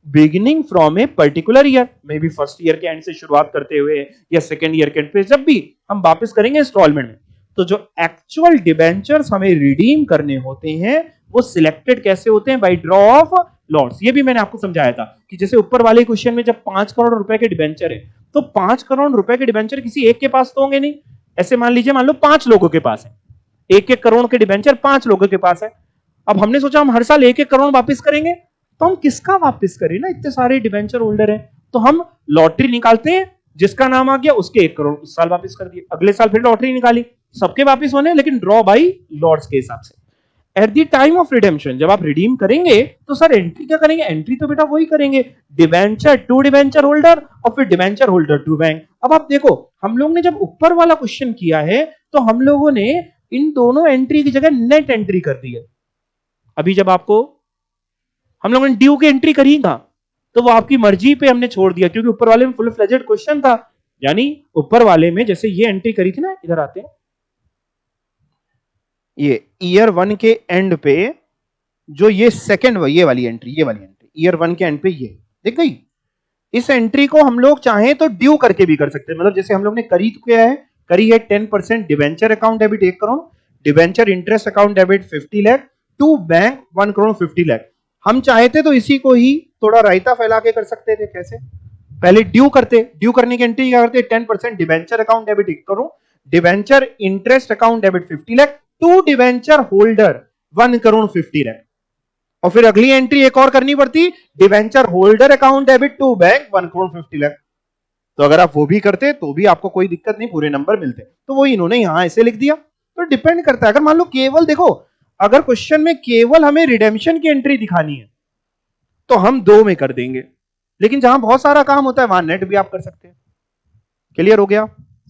beginning from a particular year, may be first year के एंड से शुरुआत करते हुए या सेकेंड ईयर के एंड पे, जब भी हम वापस करेंगे इंस्टॉलमेंट में। तो जो एक्चुअल डिबेंचर्स हमें रिडीम करने होते हैं वो सिलेक्टेड कैसे होते हैं? By draw of lots. ये भी मैंने आपको समझाया था कि जैसे ऊपर वाले क्वेश्चन में जब 5 करोड़ रुपए के डिबेंचर है, तो 5 करोड़ रुपए के डिबेंचर किसी एक के पास तो होंगे नहीं। ऐसे मान लीजिए, मान लो 5 लोगों के पास है, 1-1 करोड़ के डिबेंचर 5 लोगों के पास है। अब हमने सोचा हम हर साल 1-1 करोड़ वापस करेंगे, तो हम किसका वापस करें ना, इतने सारे डिबेंचर होल्डर हैं, तो हम लॉटरी निकालते हैं, जिसका नाम आ गया उसके 1 करोड़ उस साल वापस कर दिए, अगले साल फिर लॉटरी निकाली, सबके वापस होने, लेकिन ड्रॉ बाई लॉट्स के हिसाब से। At the time of redemption, जब आप रिडीम करेंगे तो सर एंट्री क्या करेंगे? एंट्री तो बेटा वही करेंगे, डिबेंचर टू डिबेंचर होल्डर और फिर डिबेंचर होल्डर टू बैंक। अब आप देखो, हम लोग ने जब ऊपर वाला क्वेश्चन किया है तो हम लोगों ने इन दोनों एंट्री की जगह नेट एंट्री कर दी है। अभी जब आपको हम लोगों ने ड्यू की एंट्री करी था तो वो आपकी मर्जी पे हमने छोड़ दिया, क्योंकि ऊपर वाले में फुल फ्लेजेड क्वेश्चन था। यानी ऊपर वाले में जैसे ये एंट्री करी थी ना, इधर आते हैं, ये ईयर 1 के एंड पे जो ये सेकंड, ये वाली एंट्री ईयर 1 के एंड पे ये दिख गई। इस एंट्री को हम लोग चाहें तो ड्यू करके भी कर सकते हैं, मतलब जैसे हम लोग ने करी तो क्या है, करी है 10% debenture account debit 1 crore, debenture interest account debit 50 lakh, to bank 1 crore 50 lakh. हम चाहते तो इसी को ही थोड़ा रायता फैला के कर सकते थे। कैसे? पहले ड्यू करते, ड्यू करने की एंट्री क्या करते? 10% debenture account debit 1 crore, debenture interest account debit 50 lakh, to debenture holder 1 crore 50 lakh. और फिर अगली एंट्री एक और करनी पड़ती, debenture holder account debit to bank 1 crore 50 lakh. तो अगर आप वो भी करते तो भी आपको कोई दिक्कत नहीं, पूरे नंबर मिलते। तो वो इन्होंने यहां ऐसे लिख दिया। तो डिपेंड करता है, अगर मान लो केवल देखो, अगर क्वेश्चन में केवल हमें रिडेम्पशन की एंट्री दिखानी है तो हम 2 में कर देंगे, लेकिन जहां बहुत सारा काम होता है वहां नेट भी आप कर सकते हैं। क्लियर हो गया?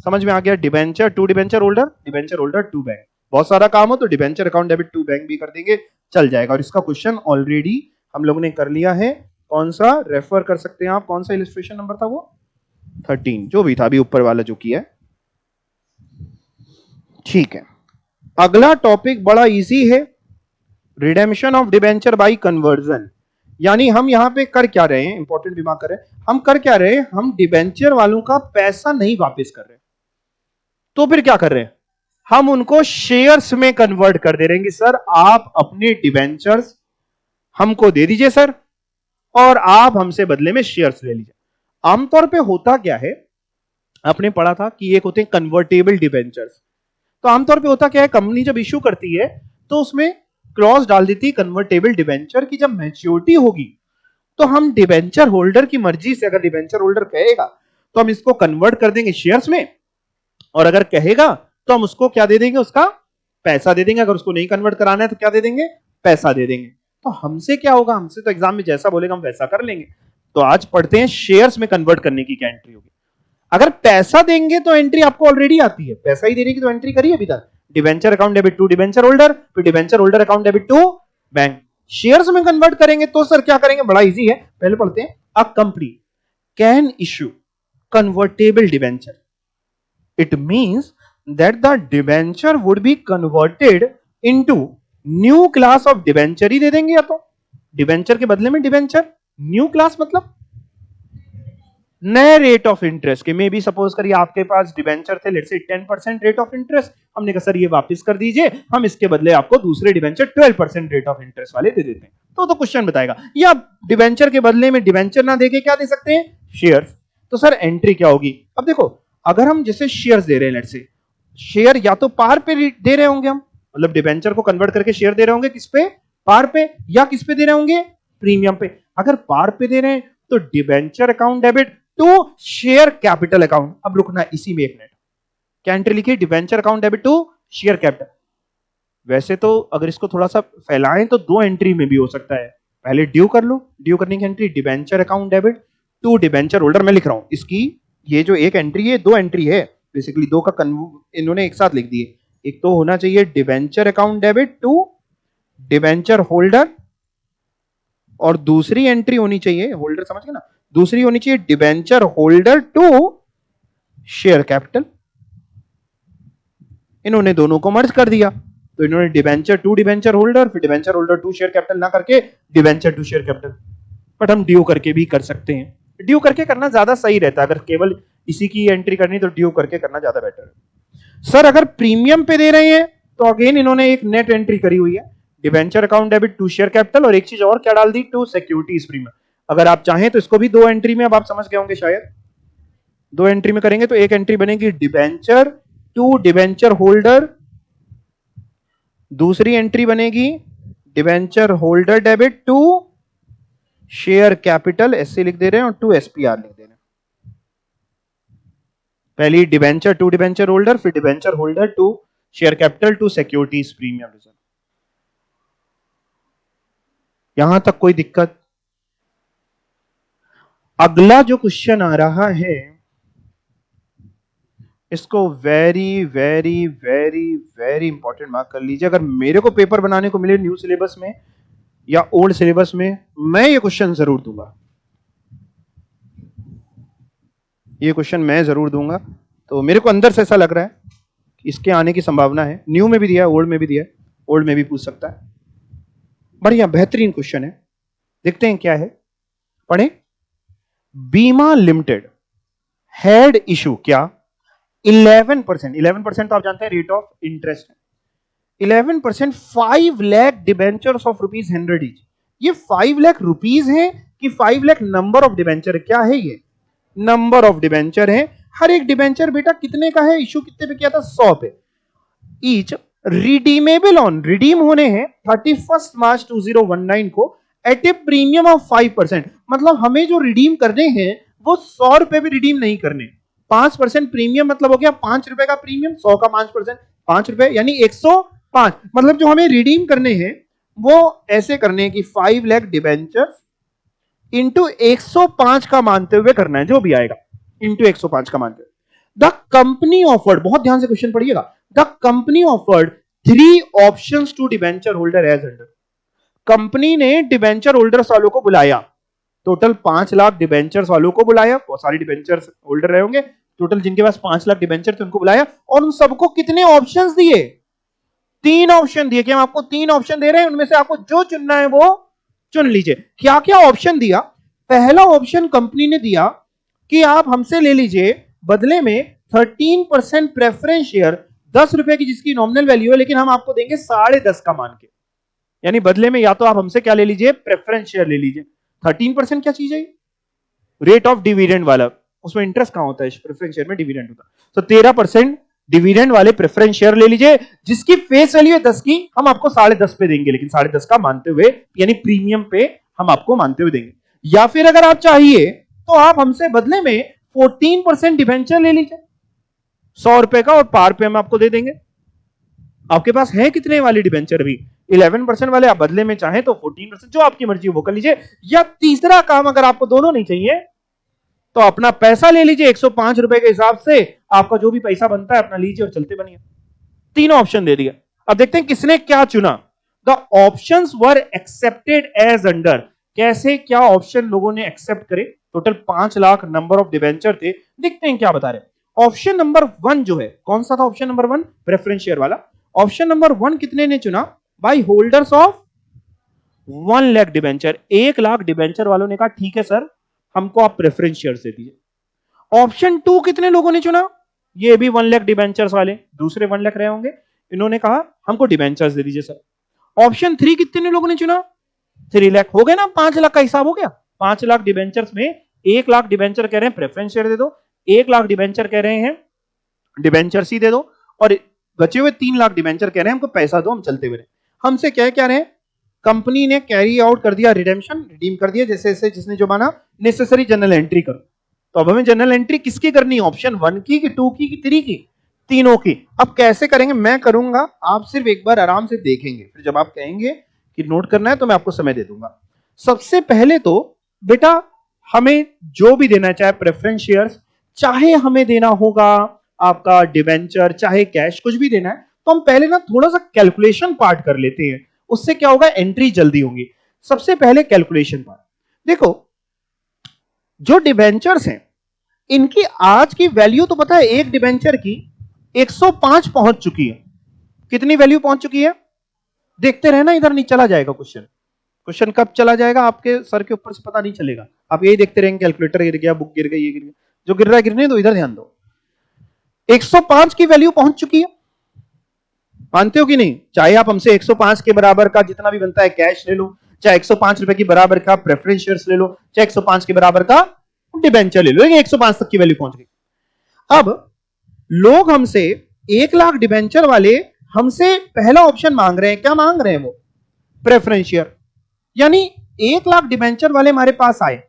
समझ में आ गया? Debenture to debenture holder to bank, बहुत सारा काम हो तो debenture account debit to bank भी कर देंगे, चल जाएगा। और इसका क्वेश्चन ऑलरेडी हम लोगों ने कर लिया है। कौन सा रेफर कर सकते हैं आप? कौन सा इलस्ट्रेशन नंबर था वो? 13 जो भी था अभी ऊपर वाला जो किया है, ठीक है। अगला टॉपिक बड़ा इजी है, redemption of debenture bye conversion. यानी हम यहां पे कर क्या रहे हैं, इंपॉर्टेंट दिमाग कर रहे हैं, हम कर क्या रहे हैं, हम डिबेंचर वालों का पैसा नहीं वापस कर रहे, तो फिर क्या कर रहे हैं, हम उनको शेयर्स में कन्वर्ट कर दे रहे हैं कि सर आप अपने डिबेंचर्स हमको दे दीजिए सर, और आप हमसे बदले में शेयर्स ले लीजिए। आमतौर पे होता क्या है, आपने पढ़ा था कि एक होते हैं कन्वर्टेबल डिबेंचर्स। तो आमतौर पे होता क्या है, कंपनी जब इश्यू करती है तो उसमें क्लॉज डाल देती है कन्वर्टेबल डिबेंचर की जब मैच्योरिटी होगी तो हम डिबेंचर होल्डर की मर्जी से, अगर डिबेंचर होल्डर कहेगा तो हम इसको कन्वर्ट कर देंगे शेयर्स में, और अगर कहेगा तो हम उसको क्या दे देंगे, उसका पैसा दे देंगे। अगर उसको नहीं कन्वर्ट कराना है तो क्या दे देंगे, पैसा दे देंगे। तो हमसे क्या होगा, हमसे तो एग्जाम में जैसा बोलेगा हम वैसा कर लेंगे। तो आज पढ़ते हैं शेयर्स में कन्वर्ट करने की क्या एंट्री होगी। अगर पैसा देंगे तो एंट्री आपको ऑलरेडी आती है, पैसा ही देने की तो एंट्री करी अभी तक, debenture account debit to debenture holder, फिर debenture holder account debit to bank. Shares में कन्वर्ट करेंगे तो सर क्या करेंगे, बड़ा इजी है, पहले पढ़ते हैं। A company can issue convertible debenture, it means that the debenture would be converted into new class of debenture ही दे देंगे, या तो डिबेंचर के बदले में डिबेंचर, न्यू क्लास मतलब नए रेट ऑफ इंटरेस्ट के। मे बी सपोज करिए आपके पास डिबेंचर थे let's say 10% rate of interest, हमने कहा सर ये वापस कर दीजिए, हम इसके बदले आपको दूसरे डिबेंचर 12% रेट ऑफ इंटरेस्ट वाले दे देते हैं। तो क्वेश्चन बताएगा, या डिबेंचर के बदले में डिबेंचर ना देके क्या दे सकते हैं, शेयर्स। तो सर एंट्री क्या होगी, अब देखो अगर हम जैसे शेयर्स दे रहे हैं, लेट्स से शेयर या तो पार पे दे रहे होंगे हम, मतलब डिबेंचर को कन्वर्ट करके शेयर दे रहे होंगे किस पे, पार पे, या किस पे दे रहे होंगे, प्रीमियम पे। अगर पार पे दे रहे हैं तो debenture account debit to share capital account. अब रुकना इसी में एक मिनट, क्या एंट्री लिखी, debenture account debit to share capital. वैसे तो अगर इसको थोड़ा सा फैलाएं तो दो एंट्री में भी हो सकता है, पहले ड्यू कर लो, ड्यू करने की entry debenture account debit to debenture holder. मैं लिख रहा हूं इसकी, ये जो एक एंट्री है दो एंट्री है बेसिकली, दो का इन्होंने एक साथ लिख दिए। एक तो होना चाहिए debenture account debit to debenture holder, और दूसरी एंट्री होनी चाहिए, होल्डर समझ गए ना, दूसरी होनी चाहिए debenture holder to share capital. इन्होंने दोनों को मर्ज कर दिया, तो इन्होंने डिबेंचर टू डिबेंचर होल्डर, फिर debenture holder to share capital ना करके debenture to share capital. But हम ड्यू करके भी कर सकते हैं, ड्यू करके करना ज्यादा सही रहता है, अगर केवल इसी की एंट्री करनी तो ड्यू करके करना ज्यादा बेटर है। सर अगर प्रीमियम पे दे रहे हैं तो अगेन इन्होंने एक नेट एंट्री करी हुई है, debenture account debit to share capital, और एक चीज और क्या डाल दी, टू सिक्योरिटीज प्रीमियम। अगर आप चाहें तो इसको भी दो एंट्री में, अब आप समझ गए होंगे शायद, दो एंट्री में करेंगे तो एक एंट्री बनेगी डिबेंचर टू डिबेंचर होल्डर, दूसरी एंट्री बनेगी debenture holder debit to share capital, ऐसे लिख दे रहे हैं, और टू एसपीआर लिख दे रहे हैं। पहली डिबेंचर टू डिबेंचर होल्डर, फिर debenture holder to share capital to securities premium reserve. यहां तक कोई दिक्कत? अगला जो क्वेश्चन आ रहा है इसको very very very very important mark कर लीजिए। अगर मेरे को पेपर बनाने को मिले न्यू सिलेबस में या ओल्ड सिलेबस में, मैं ये क्वेश्चन जरूर दूंगा, ये क्वेश्चन मैं जरूर दूंगा। तो मेरे को अंदर से ऐसा लग रहा है कि इसके आने की संभावना है, न्यू में भी दिया है, ओल्ड में भी दिया है, ओल्ड में भी पूछ सकता है। बढ़िया बेहतरीन क्वेश्चन है, देखते हैं क्या है, पढ़े। बीमा लिमिटेड हैड इशू क्या 11%, 11% तो आप जानते हैं रेट ऑफ इंटरेस्ट है, 11% 5 lakh debentures of rupees 100 each. ये 5 लाख रुपीज है कि 5 लाख नंबर ऑफ डिबेंचर, क्या है ये, नंबर ऑफ डिबेंचर है। हर एक डिबेंचर बेटा कितने का है, इशू कितने पे किया था, 100 पे। ईच रिडीमेबल ऑन, रिडीम होने हैं 31 मार्च 2019 को एट ए प्रीमियम ऑफ 5%। मतलब हमें जो रिडीम करने हैं वो 100 रुपए भी रिडीम नहीं करने, 5% प्रीमियम मतलब हो गया 5 रुपए का प्रीमियम, 100 का 5%, 5 रुपए यानी 105। मतलब जो हमें रिडीम करने हैं वो ऐसे करने हैं कि 5 लाख डिबेंचर इंटू 105 का मानते हुए करना है, जो भी आएगा इंटू 105 का मानते हुए। द कंपनी ऑफर्ड, बहुत ध्यान से क्वेश्चन पढ़िएगा, the company offered 3 options to debenture holder as under. Company ने डिबेंचर होल्डर्स वालों को बुलाया टोटल 5 लाख डिबेंचर्स वालों को बुलाया, बहुत सारे डिबेंचर्स होल्डर रहे होंगे, टोटल जिनके पास 5 लाख डिबेंचर थे उनको बुलाया और उन सबको कितने ऑप्शंस दिए? 3 ऑप्शन दिए कि हम आपको 3 ऑप्शन दे रहे हैं, उनमें से आपको जो चुनना है वो चुन लीजिए। क्या क्या ऑप्शन दिया? पहला ऑप्शन कंपनी ने दिया कि आप हमसे ले लीजिए बदले में 13% प्रेफरेंस शेयर, 10 रुपए की जिसकी नॉमिनल वैल्यू है, लेकिन हम आपको देंगे 10.5 का मान के। यानी बदले में या तो आप हमसे क्या ले लीजिए, प्रेफरेंस शेयर ले लीजिए। 13% क्या चीज है? रेट ऑफ डिविडेंड वाला, उसमें इंटरेस्ट कहां होता है? प्रेफरेंस शेयर में डिविडेंड होता है। तो 13% डिविडेंड वाले प्रेफरेंस शेयर ले लीजिए, जिसकी फेस वैल्यू है 10 की, हम आपको 10.5 पे देंगे, लेकिन 10.5 का मानते हुए, यानी प्रीमियम पे हम आपको मानते हुए देंगे। या फिर अगर आप चाहिए तो आप हमसे बदले में 14% डिवेंचर ले लीजिए, 100 रुपए का, और पार पे हम आपको दे देंगे। आपके पास है कितने वाले डिवेंचर? भी 11% वाले। आप बदले में चाहें तो 14%, जो आपकी मर्जी वो कर लीजिए। या तीसरा काम, अगर आपको दोनों नहीं चाहिए तो अपना पैसा ले लीजिए 105 रुपए के हिसाब से, आपका जो भी पैसा बनता है अपना लीजिए और चलते बनिए। तीनों ऑप्शन दे दिया। अब देखते हैं किसने क्या चुना। The options were accepted as under. कैसे क्या ऑप्शन लोगों ने एक्सेप्ट करे? Total 5 lakh number of debenture थे। देखते हैं क्या बता रहे। ऑप्शन नंबर 1 जो है, कौन सा था ऑप्शन नंबर 1? प्रेफरेंस शेयर वाला। ऑप्शन नंबर 1 कितने ने चुना? By holders of 1 lakh debenture. 1 lakh debenture वालों ने कहा ठीक है सर, हमको आप प्रेफरेंस शेयर दे दीजिए। ऑप्शन 2 कितने लोगों ने चुना? ये भी 1 लाख डिवेंचर्स वाले, दूसरे 1 लाख रहे होंगे, इन्होंने कहा हमको डिवेंचर्स दे दीजिए सर। ऑप्शन 3 कितने लोगों ने चुना? 3 लाख। हो गए ना, 5 लाख का हिसाब हो गया। 5 लाख डिवेंचर्स में 1 लाख डिवेंचर कह रहे हैं प्रेफरेंस शेयर दे दो, 1 लाख डिवेंचर कह रहे हैं डिवेंचर्स ही दे दो, और बचे हुए 3 लाख डिवेंचर कह रहे हैं हमको पैसा दो, हम चलते हुए। हमसे क्या रहे हैं? कंपनी ने कैरी आउट कर दिया रिडेम्पशन, रिडीम कर दिया, जैसे जैसे जिसने जो माना नेसेसरी जनरल एंट्री करो। तो अब हमें जनरल एंट्री किसकी करनी है? ऑप्शन 1 की, 2 की, 3 की? तीनों की। अब कैसे करेंगे मैं करूंगा, आप सिर्फ एक बार आराम से देखेंगे, फिर जब आप कहेंगे कि नोट करना है तो मैं आपको समय दे दूंगा। सबसे पहले तो बेटा हमें जो भी देना है, चाहे प्रेफरेंस शेयर्स, चाहे हमें देना होगा आपका डिवेंचर, चाहे कैश, कुछ भी देना है, तो हम पहले ना थोड़ा सा कैलकुलेशन पार्ट कर लेते हैं। उससे क्या होगा? एंट्री जल्दी होगी। सबसे पहले कैलकुलेशन पार्ट देखो। जो डिवेंचर्स हैं इनकी आज की वैल्यू तो पता है, एक डिवेंचर की 105 पहुंच चुकी है। कितनी वैल्यू पहुंच चुकी है? देखते रहना, इधर नहीं चला जाएगा क्वेश्चन। क्वेश्चन कब चला जाएगा आपके सर के ऊपर से पता नहीं चलेगा, आप यही देखते रहेंगे, कैलकुलेटर गिर गया, बुक गिर गई, ये गिर गया, जो गिर रहा है गिरने दो, इधर ध्यान दो। 105 की वैल्यू पहुंच चुकी है, मानते हो कि नहीं? चाहे आप हमसे 105 के बराबर का जितना भी बनता है कैश ले लो, चाहे 105 रुपए के बराबर का प्रेफरेंस शेयर्स ले लो, चाहे 105 के बराबर का डिबेंचर ले लो, 105 तक की वैल्यू पहुंच गई। अब लोग हमसे 1 लाख डिबेंचर वाले हमसे पहला ऑप्शन मांग रहे हैं। क्या मांग रहे हैं वो? Preference share. यानी 1 लाख डिबेंचर वाले हमारे पास आए,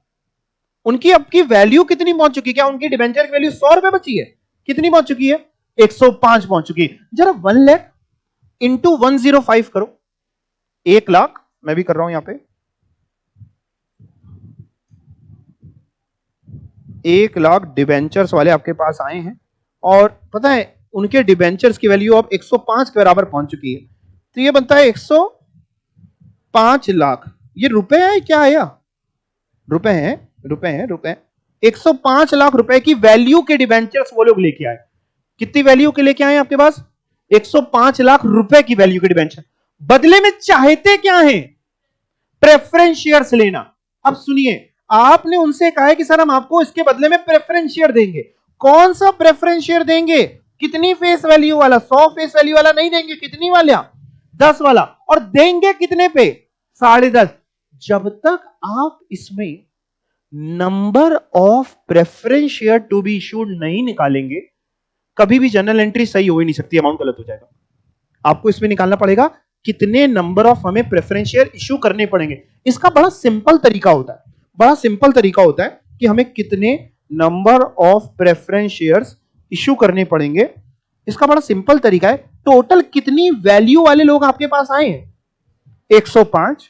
उनकी अब की वैल्यू कितनी पहुंच चुकी है? क्या उनकी डिबेंचर की वैल्यू 100 रुपए बची है? कितनी पहुंच चुकी है? 105 पहुंच चुकी है। जरा 1 लाख इंटू 105 करो। 1 लाख, मैं भी कर रहा हूं यहां पे, 1 लाख डिबेंचर्स वाले आपके पास आए हैं, और पता है उनके डिबेंचर्स की वैल्यू अब 105 के बराबर पहुंच चुकी है। तो ये बनता है 105 लाख। ये रुपए है क्या है? रुपए हैं, रुपए हैं, रुपए। 105 लाख रुपए की वैल्यू के डिबेंचर्स वो लोग लेके आए। कितनी वैल्यू के लेके आए आपके पास? 105 लाख रुपए की वैल्यू के डिबेंचर। बदले में चाहते क्या है? प्रेफरेंस शेयर्स लेना। अब सुनिए, आपने उनसे कहा है कि सर हम आपको इसके बदले में प्रेफरेंस शेयर देंगे। कौन सा प्रेफरेंस शेयर देंगे? कितनी फेस वैल्यू वाला? 100 फेस वैल्यू वाला नहीं देंगे। कितनी वाला? 10 वाला। और देंगे कितने पे? 10.5। जब तक आप इसमें number of preference share to be issued नहीं निकालेंगे, कभी भी जनरल एंट्री सही हो ही नहीं सकती, अमाउंट गलत हो जाएगा। आपको इसमें निकालना पड़ेगा कितने नंबर ऑफ हमें प्रेफरेंस शेयर इशू करने पड़ेंगे। इसका बड़ा सिंपल तरीका होता है, बड़ा सिंपल तरीका होता है कि हमें कितने number of preference shares issue करने पड़ेंगे। इसका बड़ा सिंपल तरीका है, टोटल कितनी वैल्यू वाले लोग आपके पास आए हैं? 105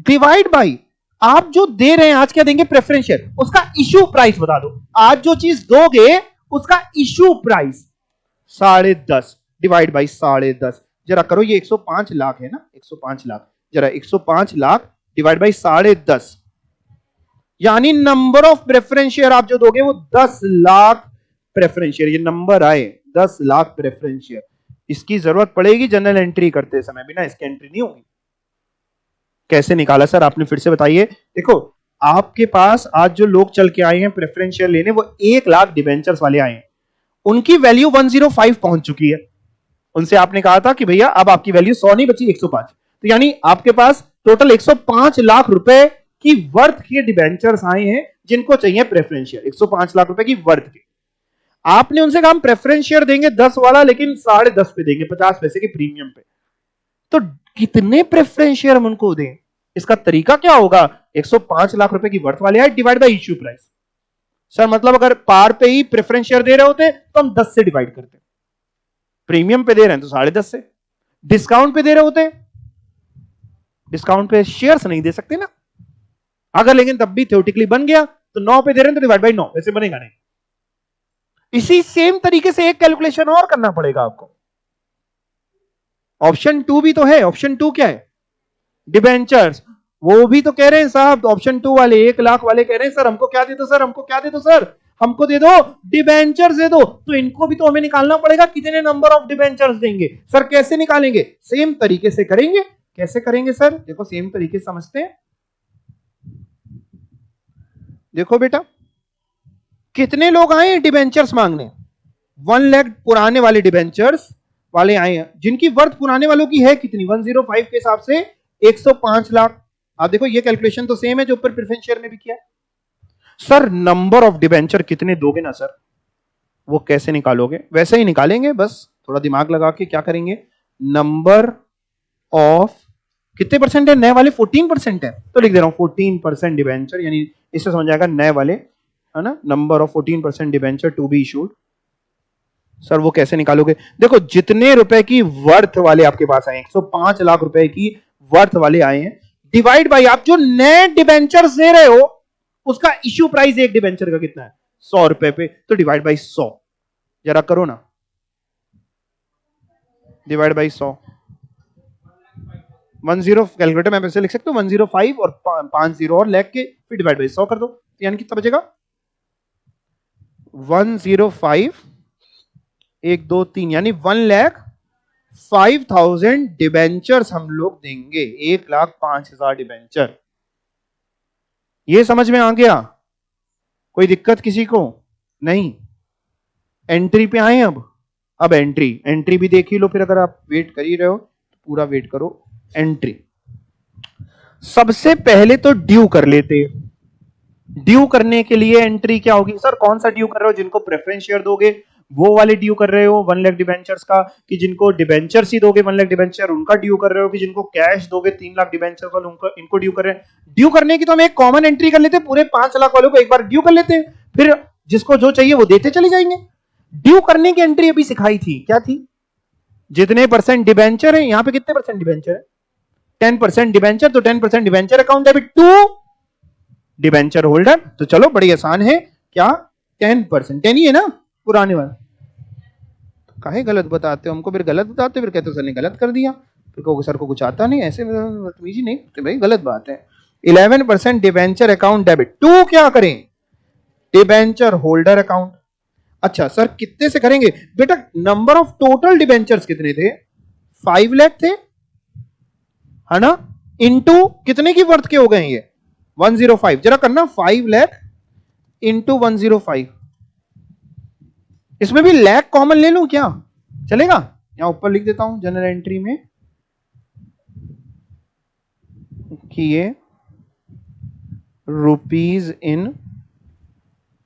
डिवाइड बाई आप जो दे रहे हैं, आज क्या देंगे? Preference share. उसका इशू प्राइस बता दो। आज जो चीज दोगे उसका इशू प्राइस 10.5 डिवाइड बाई 10.5। जरा करो, ये 105 लाख है ना, 105 लाख, जरा 105 लाख डिवाइड बाई 10.5। यानी नंबर ऑफ प्रेफरेंस शेयर आप जो दोगे वो 10 लाख प्रेफरेंस शेयर, ये नंबर आए 10 लाख प्रेफरेंस शेयर। इसकी जरूरत पड़ेगी जनरल एंट्री करते समय, बिना इसके एंट्री नहीं होगी। कैसे निकाला सर आपने, फिर से बताइए। देखो आपके पास आज जो लोग चल के आए हैं प्रेफरेंस शेयर लेने, वो 1 लाख डिबेंचर्स वाले आए हैं, उनकी वैल्यू 105 पहुंच चुकी है। उनसे आपने कहा था कि भैया अब आपकी वैल्यू 100 नहीं बची 105, तो यानी आपके पास टोटल 105 लाख रुपए की वर्थ के डिबेंचर्स आए हैं जिनको चाहिए प्रेफरेंस शेयर, 105 लाख रुपए की वर्थ के। आपने उनसे कहा हम प्रेफरेंस शेयर देंगे 10 वाला, लेकिन 10.5 पे देंगे, 50 पैसे के प्रीमियम पे। तो कितने प्रेफरेंस शेयर हम उनको दें? इसका तरीका क्या होगा? 105 लाख रुपए की वर्थ वाले आए divide by issue price. Sir मतलब अगर पार पे ही प्रेफरेंस शेयर दे रहे होते तो हम 10 से डिवाइड करते, प्रीमियम पे दे रहे हैं तो 10.5 से, डिस्काउंट पे दे रहे होते, डिस्काउंट पे शेयर्स नहीं दे सकते ना अगर, लेकिन तब भी थ्योरेटिकली बन गया, तो 9 पे दे रहे हैं तो डिवाइड बाय 9, वैसे बनेगा नहीं। इसी सेम तरीके से एक कैलकुलेशन और करना पड़ेगा आपको। ऑप्शन 2 भी तो है। ऑप्शन 2 क्या है? डिबेंचर्स। वो भी तो कह रहे हैं साहब, ऑप्शन 2 वाले 1 लाख वाले कह रहे हैं सर हमको क्या दे दो, सर हमको क्या दे दो, सर हमको दे दो डिबेंचर्स दे दो। तो इनको भी तो हमें निकालना पड़ेगा कितने नंबर ऑफ डिबेंचर्स देंगे। सर कैसे निकालेंगे? सेम तरीके से करेंगे। कैसे करेंगे सर? देखो सेम तरीके से समझते हैं। देखो बेटा, कितने लोग आए हैं डिबेंचर्स मांगने? 1 लाख पुराने वाले डिबेंचर्स वाले आए हैं, जिनकी वर्थ पुराने वालों की है कितनी? 105 के हिसाब से 105 लाख। आप देखो ये कैलकुलेशन तो सेम है जो ऊपर प्रेफरेंस शेयर में भी किया है। सर नंबर ऑफ डिबेंचर कितने दोगे ना सर, वो कैसे निकालोगे? वैसे ही निकालेंगे, बस थोड़ा दिमाग लगा के। क्या करेंगे? नंबर ऑफ कितने परसेंट है? नए वाले 14% है, तो लिख दे रहा हूं 14% डिबेंचर, यानी इससे समझ आएगा नए वाले, है ना। Number of 14% debenture to be issued. Sir वो कैसे निकालोगे? देखो जितने रुपए की वर्थ वाले आपके पास आए, 105 लाख रुपए की वर्थ वाले आए हैं, डिवाइड बाई आप जो नए डिबेंचर्स दे रहे हो उसका इश्यू प्राइस एक डिबेंचर का कितना है? 100 रुपए पे, तो डिवाइड बाई 100 जरा करो ना, डिवाइड बाई 100। 10 कैलकुलेटर में पैसे लिख सकते हो, 105 और 5 0 और लैख के, फिर डिवाइड बाई 100 कर दो, यानी कितना बचेगा? 105 1 2 3, यानी 1,05,000 डिबेंचर्स हम लोग देंगे, 1,05,000 डिबेंचर। ये समझ में आ गया? कोई दिक्कत किसी को नहीं? एंट्री पे आए अब एंट्री भी देख ही लो, फिर अगर आप वेट कर ही रहे हो तो पूरा वेट करो। एंट्री सबसे पहले तो ड्यू कर लेते। ड्यू करने के लिए एंट्री क्या होगी? सर कौन सा ड्यू कर रहे हो? जिनको प्रेफरेंस शेयर दोगे वो वाले ड्यू कर रहे हो 1 लाख डिबेंचर्स का, कि जिनको डिबेंचर्स ही दोगे 1 लाख डिबेंचर उनका ड्यू कर रहे हो, कि जिनको कैश दोगे 3 लाख डिबेंचर वालों उनको, इनको ड्यू कर रहे हैं? ड्यू करने की तो हम एक कॉमन एंट्री कर लेते हैं, पूरे 5 लाख वालों को एक बार ड्यू कर लेते हैं, फिर जिसको जो चाहिए वो देते चले जाएंगे। ड्यू करने की एंट्री अभी सिखाई थी, क्या थी? जितने परसेंट डिबेंचर है, यहां पे कितने परसेंट डिबेंचर है? 10% डिबेंचर, तो 10% debenture account debit to debenture holder. तो चलो बड़ी आसान है, क्या 10%? 10 ही है ना पुराने वाला। काहे गलत बताते हो हमको? फिर गलत बताते हो, फिर कहते हो सर ने गलत कर दिया, फिर कहोगे सर को कुछ आता नहीं, ऐसे बदतमीजी नहीं तो भाई गलत बात है। 11% डिबेंचर अकाउंट डेबिट टू क्या करें? Debenture holder account. अच्छा सर कितने से करेंगे? बेटा नंबर ऑफ टोटल डिबेंचर्स कितने थे? 5 लाख थे, है ना, इनटू कितने की वर्थ के हो गए ये? 105। जरा करना 5 लाख इंटू 105। इसमें भी लैख कॉमन ले लूं क्या? चलेगा? यहां ऊपर लिख देता हूं जनरल एंट्री में कि ये रुपीज इन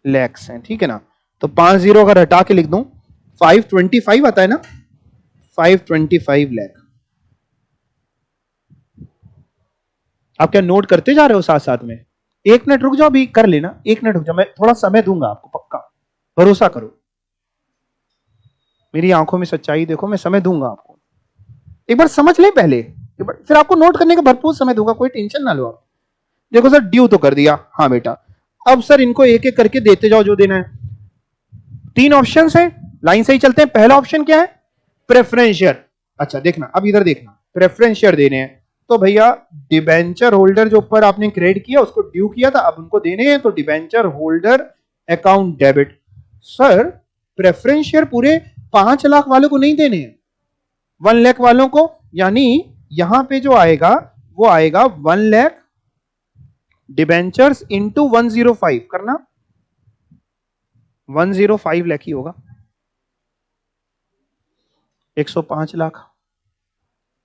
लैक्स हैं, ठीक है ना। तो 5 0 अगर हटा के लिख दूं 525 आता है ना, 525 लाख। आप क्या नोट करते जा रहे हो साथ साथ में? 1 मिनट रुक जाओ, अभी कर लेना, 1 मिनट रुक जाओ, मैं थोड़ा समय दूंगा आपको, पक्का भरोसा करो, मेरी आंखों में सच्चाई देखो, मैं समय दूंगा आपको। एक बार समझ लें पहले, एक बार फिर आपको नोट करने का भरपूर समय दूंगा, कोई टेंशन ना लो आप। देखो सर ड्यू तो कर दिया, हाँ बेटा, अब सर इनको एक एक करके देते जाओ जो देना है। 3 ऑप्शन है, लाइन से ही चलते हैं। पहला ऑप्शन क्या है? Preference share. अच्छा देखना, अब इधर देखना, प्रेफरेंस शेयर देने हैं तो भैया डिबेंचर होल्डर जो ऊपर आपने क्रेडिट किया उसको ड्यू किया था, अब उनको देने हैं, तो debenture holder account debit. Sir preference share पूरे 5 लाख वालों को नहीं देने हैं, 1 लाख वालों को, यानी यहां पे जो आएगा वो आएगा 1 लाख डिबेंचर्स इंटू 105 करना, 105 लाख ही होगा, 105 लाख।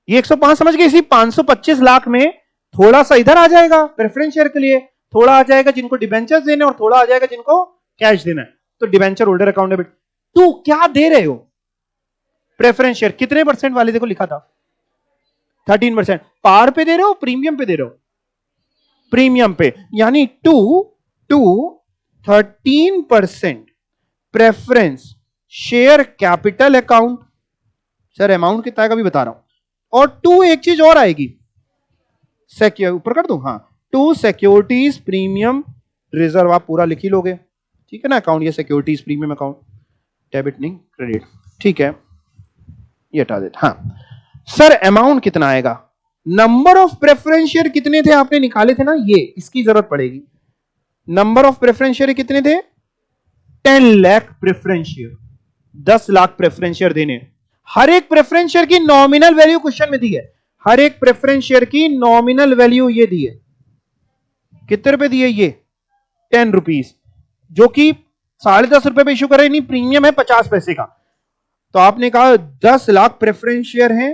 ये 105 समझ गए, इसी 525 लाख में थोड़ा सा इधर आ जाएगा प्रेफरेंस शेयर के लिए, थोड़ा आ जाएगा जिनको डिबेंचर्स देने और थोड़ा आ जाएगा जिनको कैश देना है। तो डिबेंचर होल्डर अकाउंट डेबिट। तू क्या दे रहे हो प्रेफरेंस शेयर, कितने परसेंट वाले देखो लिखा था 13%। पार पे दे रहे हो प्रीमियम पे दे रहे हो, प्रीमियम पे, यानी to 13% preference share capital account. Sir amount कितना है अभी बता रहा हूं, और टू एक चीज और आएगी, ऊपर कर दूं, हाँ, टू सिक्योरिटीज प्रीमियम रिजर्व, आप पूरा लिख ही लोगे, ठीक है ना, अकाउंट ये सिक्योरिटीज प्रीमियम अकाउंट, डेबिट नहीं क्रेडिट, ठीक है, ये हटा देते। हाँ सर अमाउंट कितना आएगा, नंबर ऑफ प्रेफरेंस शेयर कितने थे आपने निकाले थे ना, ये इसकी जरूरत पड़ेगी। नंबर ऑफ प्रेफरेंस शेयर कितने थे, 10 lakh preference share, 10 lakh preference share देने। हर एक प्रेफरेंस शेयर की नॉमिनल वैल्यू क्वेश्चन में दी है, हर एक प्रेफरेंस शेयर की नॉमिनल वैल्यू ये दी है, कितने रुपए दिए, ये 10 रुपीज, जो कि 10.5 रुपए पे इशू करे, नहीं प्रीमियम है 50 पैसे का। तो आपने कहा 10 लाख प्रेफरेंस शेयर हैं,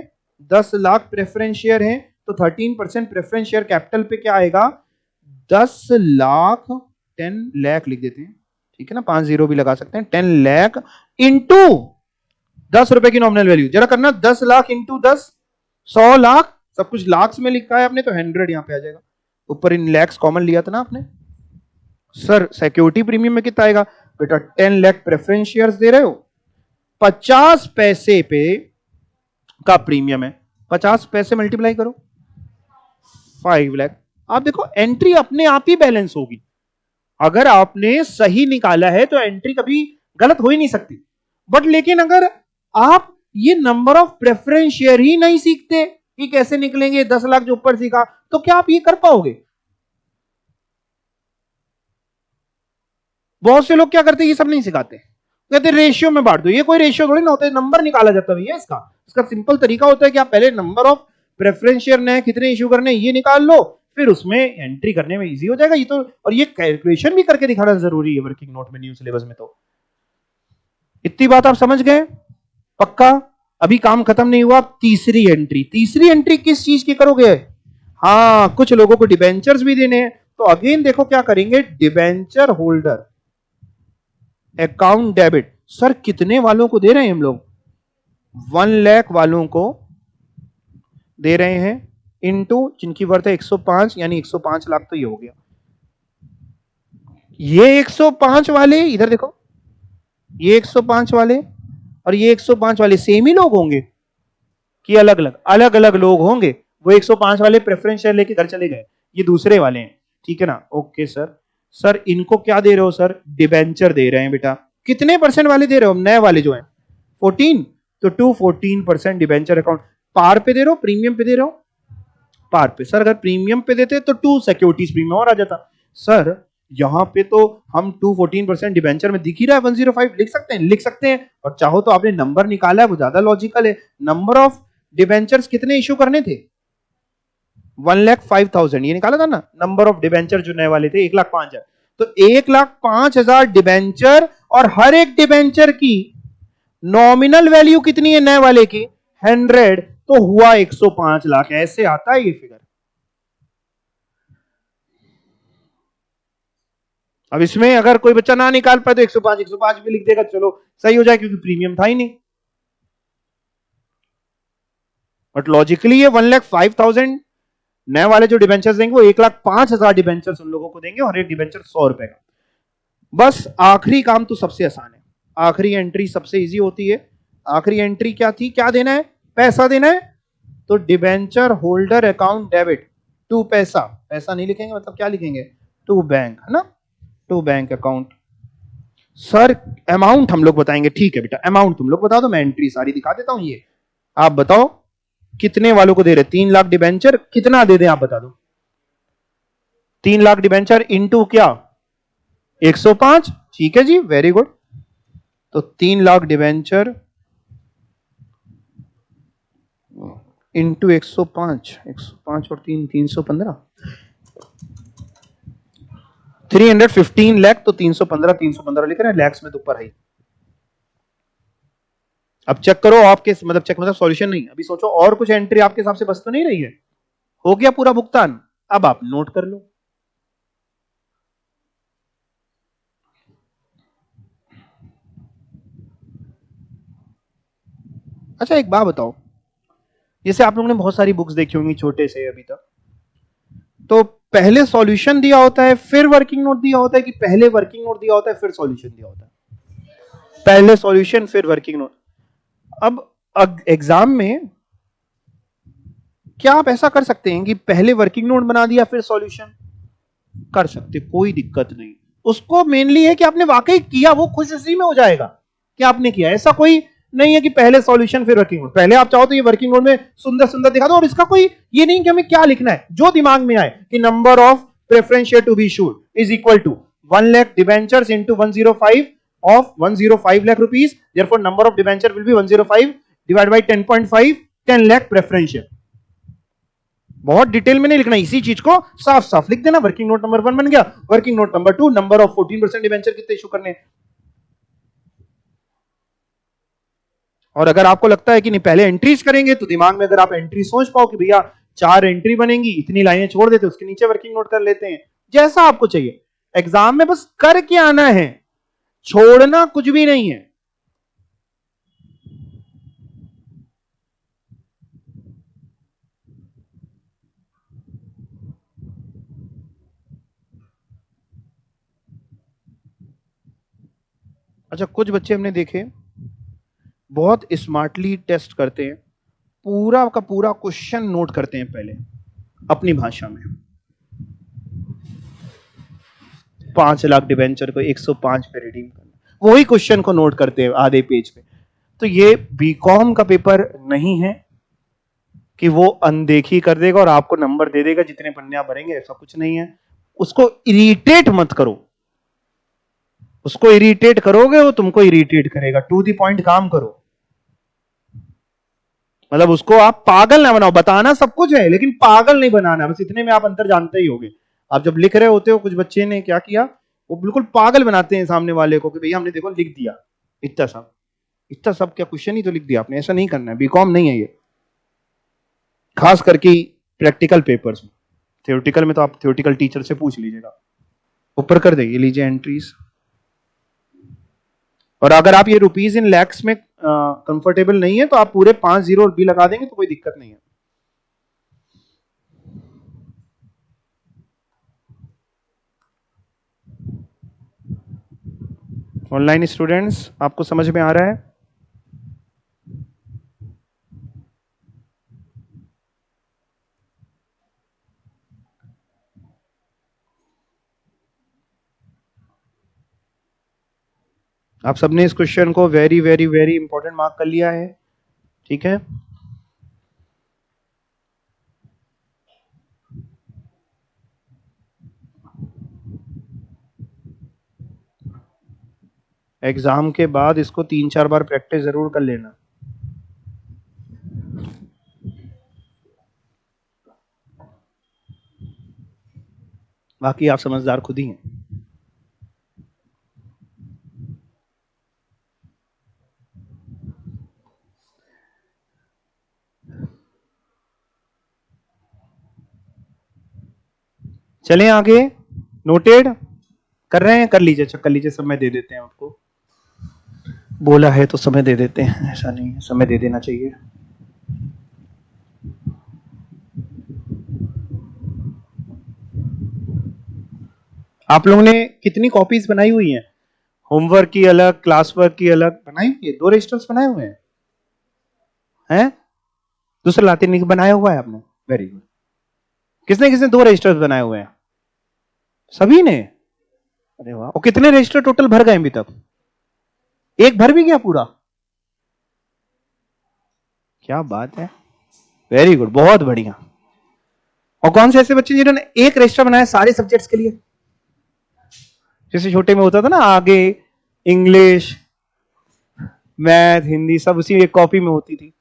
10 लाख प्रेफरेंस शेयर हैं, तो 13% प्रेफरेंस शेयर कैपिटल पे क्या आएगा, 10 लाख, 10 लाख लिख देते हैं, ठीक है ना, 5 जीरो भी लगा सकते हैं, 10 लाख इंटू 10 रुपए की नॉमिनल वैल्यू, जरा करना 10 लाख इंटू 10, 100 लाख, सब कुछ लाख्स में लिखा है आपने, तो 100 यहां पे आ जाएगा, ऊपर इन लैक्स कॉमन लिया था ना आपने। सर सिक्योरिटी प्रीमियम में कितना आएगा बेटा, 10 लाख प्रेफरेंस शेयर्स दे रहे हो, 50 पैसे पे का प्रीमियम है, 50 पैसे मल्टीप्लाई करो 5 लाख। आप देखो एंट्री अपने आप ही बैलेंस होगी, अगर आपने सही निकाला है तो एंट्री कभी गलत हो ही नहीं सकती। बट लेकिन अगर आप ये नंबर ऑफ प्रेफरेंस शेयर ही नहीं सीखते कि कैसे निकलेंगे, 10 लाख जो ऊपर सीखा, तो क्या आप ये कर पाओगे। बहुत से लोग क्या करते हैं, ये सब नहीं सिखाते, कहते रेशियो में बांट दो, ये कोई रेशियो थोड़ी ना होता है, नंबर निकाला जाता है भैया, इसका सिंपल तरीका होता है कि आप पहले नंबर ऑफ प्रेफरेंस शेयर नए कितने इश्यू करने ये निकाल लो, फिर उसमें एंट्री करने में इजी हो जाएगा। ये तो, और ये कैलकुलेशन भी करके दिखाना जरूरी है वर्किंग नोट में, न्यू सिलेबस में। तो इतनी बात आप समझ गए पक्का। अभी काम खत्म नहीं हुआ, तीसरी एंट्री किस चीज की करोगे, हाँ कुछ लोगों को डिबेंचर्स भी देने हैं, तो अगेन देखो क्या करेंगे, debenture holder account debit. Sir कितने वालों को दे रहे हैं हम लोग, 1 लाख वालों को दे रहे हैं, इनटू जिनकी वर्थ है 105, यानी 105 लाख, तो ये हो गया। ये 105 वाले इधर देखो, ये 105 वाले और ये 105 वाले सेम ही लोग होंगे कि अलग अलग लोग होंगे। वो 105 वाले प्रेफरेंस शेयर लेके घर चले गए, ये दूसरे वाले हैं, ठीक है ना। ओके सर इनको क्या दे रहे हो, सर डिबेंचर दे रहे हैं बेटा। कितने परसेंट वाले दे रहे हो, नए वाले जो हैं 14, तो 14% डिबेंचर अकाउंट। पार पे दे रहे हो प्रीमियम पे दे रहे हो, पार पे। सर अगर प्रीमियम पे देते तो 2 सिक्योरिटीज प्रीमियम और आ जाता। सर यहां पे तो हम 14% डिबेंचर में दिख ही रहा है 105, लिख सकते हैं, और चाहो तो आपने नंबर निकाला है वो ज्यादा लॉजिकल है। नंबर ऑफ डिबेंचर्स कितने इश्यू करने थे, 1,05,000, ये निकाला था ना नंबर ऑफ डिबेंचर जो नए वाले थे 1,05,000, तो 1,05,000 डिबेंचर, और हर एक डिबेंचर की नॉमिनल वैल्यू कितनी है नए वाले की, 100, तो हुआ 105 लाख। ऐसे आता है ये फिगर। अब इसमें अगर कोई बच्चा ना निकाल पाए तो 105 भी लिख देगा, चलो सही हो जाए, क्योंकि प्रीमियम था ही नहीं। बट लॉजिकली ये 1,05,000 नए वाले जो डिबेंचर्स देंगे वो 1,05,000 डिबेंचर्स उन लोगों को देंगे, और एक डिबेंचर 100 रुपए का। बस आखिरी काम तो सबसे आसान है, आखिरी एंट्री सबसे इजी होती है। आखिरी एंट्री क्या थी, क्या देना है, पैसा देना है, तो debenture holder account debit to पैसा, पैसा नहीं लिखेंगे, मतलब क्या लिखेंगे, टू बैंक, है ना, to bank account. Sir amount हम लोग बताएंगे, ठीक है बेटा, अमाउंट तुम लोग बता दो, मैं एंट्री सारी दिखा देता हूं। ये आप बताओ कितने वालों को दे रहे? 3 लाख डिबेंचर कितना दे दें आप बता दो? 3 लाख डिबेंचर इंटू क्या? 105। ठीक है जी, वेरी गुड। तो 3 लाख डिबेंचर इंटू 105, 105 और 3, 315, 315 लाख। तो 315 लिख रहे हैं, लैक्स में तो ऊपर है। अब चेक करो आपके, मतलब चेक मतलब सॉल्यूशन नहीं, अभी सोचो और कुछ एंट्री आपके हिसाब से बस तो नहीं रही है? हो गया पूरा भुगतान? अब आप नोट कर लो। अच्छा एक बात बताओ, जैसे आप लोगों ने बहुत सारी बुक्स देखी होंगी छोटे से अभी तक, तो पहले सॉल्यूशन दिया होता है फिर वर्किंग नोट दिया होता है, कि पहले वर्किंग नोट दिया होता है फिर सॉल्यूशन दिया होता है? पहले सॉल्यूशन फिर वर्किंग नोट। अब एग्जाम में क्या आप ऐसा कर सकते हैं कि पहले वर्किंग नोट बना दिया फिर सॉल्यूशन? कर सकते, कोई दिक्कत नहीं। उसको मेनली है कि आपने वाकई किया, वो खुश उसी में हो जाएगा कि आपने किया। ऐसा कोई नहीं है कि पहले सॉल्यूशन फिर वर्किंग नोट। पहले आप चाहो तो ये वर्किंग नोट में सुंदर सुंदर दिखा दो, और इसका कोई ये नहीं कि हमें क्या लिखना है, जो दिमाग में आए कि number of preference share to be issued is equal to 1 lakh debentures into 105 of 105 lakh rupees, therefore number of debenture will be 105 divided by 10.5, 10 lakh preference share। बहुत डिटेल में नहीं लिखना, इसी चीज को साफ साफ लिख देना। वर्किंग नोट नंबर 1 बन गया, working note number 2, number of 14% debenture कितने इशू करने। और अगर आपको लगता है कि नहीं पहले एंट्रीज करेंगे, तो दिमाग में अगर आप एंट्री सोच पाओ कि भैया 4 एंट्री बनेंगी, इतनी लाइनें छोड़ देते, उसके नीचे वर्किंग नोट कर लेते हैं, जैसा आपको चाहिए। एग्जाम में बस करके आना है, छोड़ना कुछ भी नहीं है। अच्छा कुछ बच्चे हमने देखे बहुत स्मार्टली टेस्ट करते हैं, पूरा का पूरा क्वेश्चन नोट करते हैं पहले अपनी भाषा में। 5 लाख डिबेंचर को 105 पे रिडीम करना, वही क्वेश्चन को नोट करते हैं आधे पेज पे। तो ये बीकॉम का पेपर नहीं है कि वो अनदेखी कर देगा और आपको नंबर दे देगा जितने पन्ने आप भरेंगे, ऐसा कुछ नहीं है। उसको इरिटेट मत करो, उसको इरिटेट करोगे वो तुमको इरिटेट करेगा। टू द पॉइंट काम करो, मतलब उसको आप पागल ना बनाओ। बताना सब कुछ है लेकिन पागल नहीं बनाना, बस इतने में आप अंतर जानते ही होगे। आप जब लिख रहे होते हो, कुछ बच्चे ने क्या किया, वो बिल्कुल पागल बनाते हैं सामने वाले को कि भैया हमने देखो लिख दिया इतना सब, इतना सब क्या क्वेश्चन ही तो लिख दिया आपने। ऐसा नहीं करना है, बीकॉम नहीं है ये, खास करके प्रैक्टिकल पेपर्स में। थ्योरेटिकल में तो आप थ्योरेटिकल टीचर से पूछ लीजिएगा, ऊपर कर देगी। लीजिए एंट्रीज, और अगर आप ये रुपीज इन लैक्स में कंफर्टेबल नहीं है तो आप पूरे 5 जीरो भी लगा देंगे तो कोई दिक्कत नहीं है। ऑनलाइन स्टूडेंट्स आपको समझ में आ रहा है? आप सबने इस क्वेश्चन को very very very important mark कर लिया है, ठीक है? एग्जाम के बाद इसको 3-4 बार प्रैक्टिस जरूर कर लेना। बाकी आप समझदार खुद ही हैं। चलें आगे, नोटेड कर रहे हैं? कर लीजिए, अच्छा कर लीजिए, समय दे देते हैं आपको। बोला है तो समय दे देते हैं, ऐसा नहीं है, समय दे देना चाहिए। आप लोगों ने कितनी कॉपीज बनाई हुई हैं? होमवर्क की अलग, क्लास वर्क की अलग बनाई हुई है? 2 रजिस्टर्स बनाए हुए हैं? हैं? दूसरा लाते नहीं बनाया हुआ है आपने? Very good. किसने किसने 2 रजिस्टर्स बनाए हुए हैं? सभी ने? अरे वाह। और कितने रजिस्टर टोटल भर गए अभी तक? एक भर भी गया पूरा? क्या बात है। वेरी गुड, बहुत बढ़िया। और कौन से ऐसे बच्चे जिन्होंने एक रजिस्टर बनाया सारे सब्जेक्ट्स के लिए? जैसे छोटे में होता था ना, आगे इंग्लिश, मैथ, हिंदी सब उसी एक कॉपी में होती थी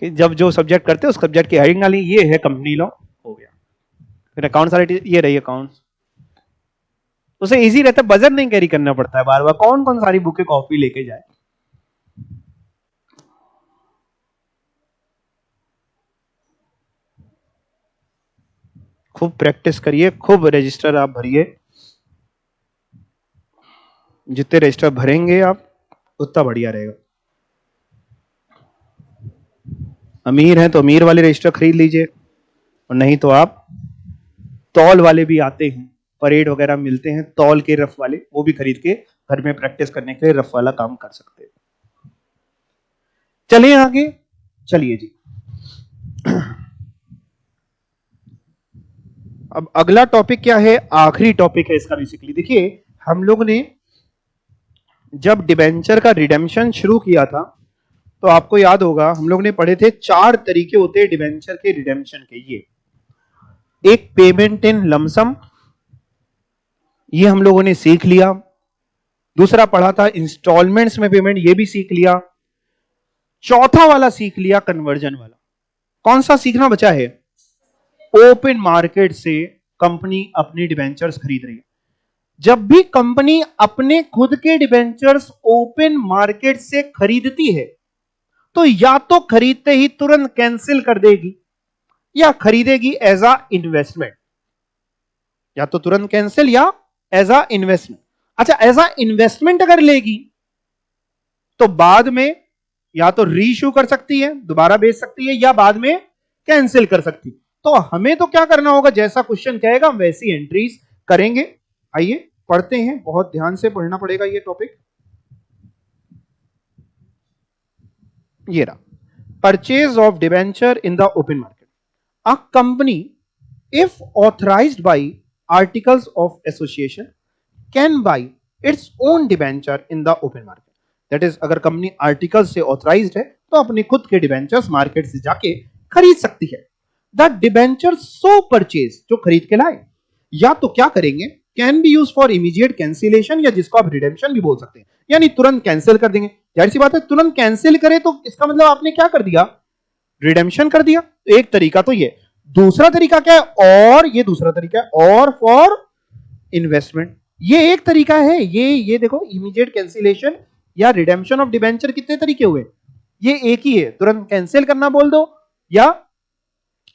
कि जब जो सब्जेक्ट करते उस सब्जेक्ट की हेडिंग डाली, ये है कंपनी लॉ, हो गया। फिर अकाउंट्स वाली ये रही अकाउंट्स, उसे इजी रहता है, बजट नहीं कैरी करना पड़ता है बार बार, कौन कौन सारी बुक की कॉपी लेके जाए। खूब प्रैक्टिस करिए, खूब रजिस्टर आप भरिए, जितने रजिस्टर भरेंगे आप उतना बढ़िया रहेगा। अमीर हैं तो अमीर वाले रजिस्टर खरीद लीजिए, और नहीं तो आप तौल वाले भी आते हैं, परेड वगैरह मिलते हैं तौल के रफ वाले, वो भी खरीद के घर में प्रैक्टिस करने के लिए रफ वाला काम कर सकते हैं। चलिए आगे, चलिए जी। अब अगला टॉपिक क्या है, आखिरी टॉपिक है इसका बेसिकली। देखिए हम लोग ने जब डिबेंचर का रिडेम्पशन शुरू किया था तो आपको याद होगा हम लोग ने पढ़े थे 4 तरीके होते हैं डिबेंचर के रिडेम्पशन के। ये एक पेमेंट इन लमसम, ये हम लोगों ने सीख लिया। दूसरा पढ़ा था इंस्टॉलमेंट्स में पेमेंट, ये भी सीख लिया। चौथा वाला सीख लिया कन्वर्जन वाला। कौन सा सीखना बचा है? ओपन मार्केट से कंपनी अपनी डिबेंचर्स खरीद रही है। जब भी कंपनी अपने खुद के डिबेंचर्स ओपन मार्केट से खरीदती है तो या तो खरीदते ही तुरंत कैंसिल कर देगी या खरीदेगी एज अ इन्वेस्टमेंट, या तो तुरंत कैंसिल या एज अ इन्वेस्टमेंट। अच्छा, एज अ इन्वेस्टमेंट अगर लेगी तो बाद में या तो रीइश्यू कर सकती है, दोबारा बेच सकती है, या बाद में कैंसिल कर सकती है। तो हमें तो क्या करना होगा, जैसा क्वेश्चन कहेगा वैसी एंट्रीज करेंगे। आइए पढ़ते हैं, बहुत ध्यान से पढ़ना पड़ेगा ये टॉपिक। ये रहा, purchase of debenture in the open market. A company if authorised bye articles of association can buy its own debenture in the open market. That is, अगर कंपनी आर्टिकल से ऑथराइज्ड है तो अपने खुद के डिबेंचर्स मार्केट से जाके खरीद सकती है। द डिबेंचर सो परचेज, जो खरीद के लाए, या तो क्या करेंगे, can be use for immediate cancellation, या जिसको आप रिडेम्पशन भी बोल सकते हैं, यानी तुरंत कैंसिल कर देंगे। जाहिर सी बात है, तुरंत कैंसिल करे तो इसका मतलब आपने क्या कर दिया, रिडेम्पशन कर दिया। तो एक तरीका तो ये, दूसरा तरीका क्या है, और ये दूसरा तरीका है, और फॉर इन्वेस्टमेंट, ये एक तरीका है। ये देखो, इमीडिएट कैंसिलेशन या रिडेम्पशन ऑफ डिबेंचर कितने तरीके हुए, ये एक ही है। तुरंत कैंसिल करना बोल दो, या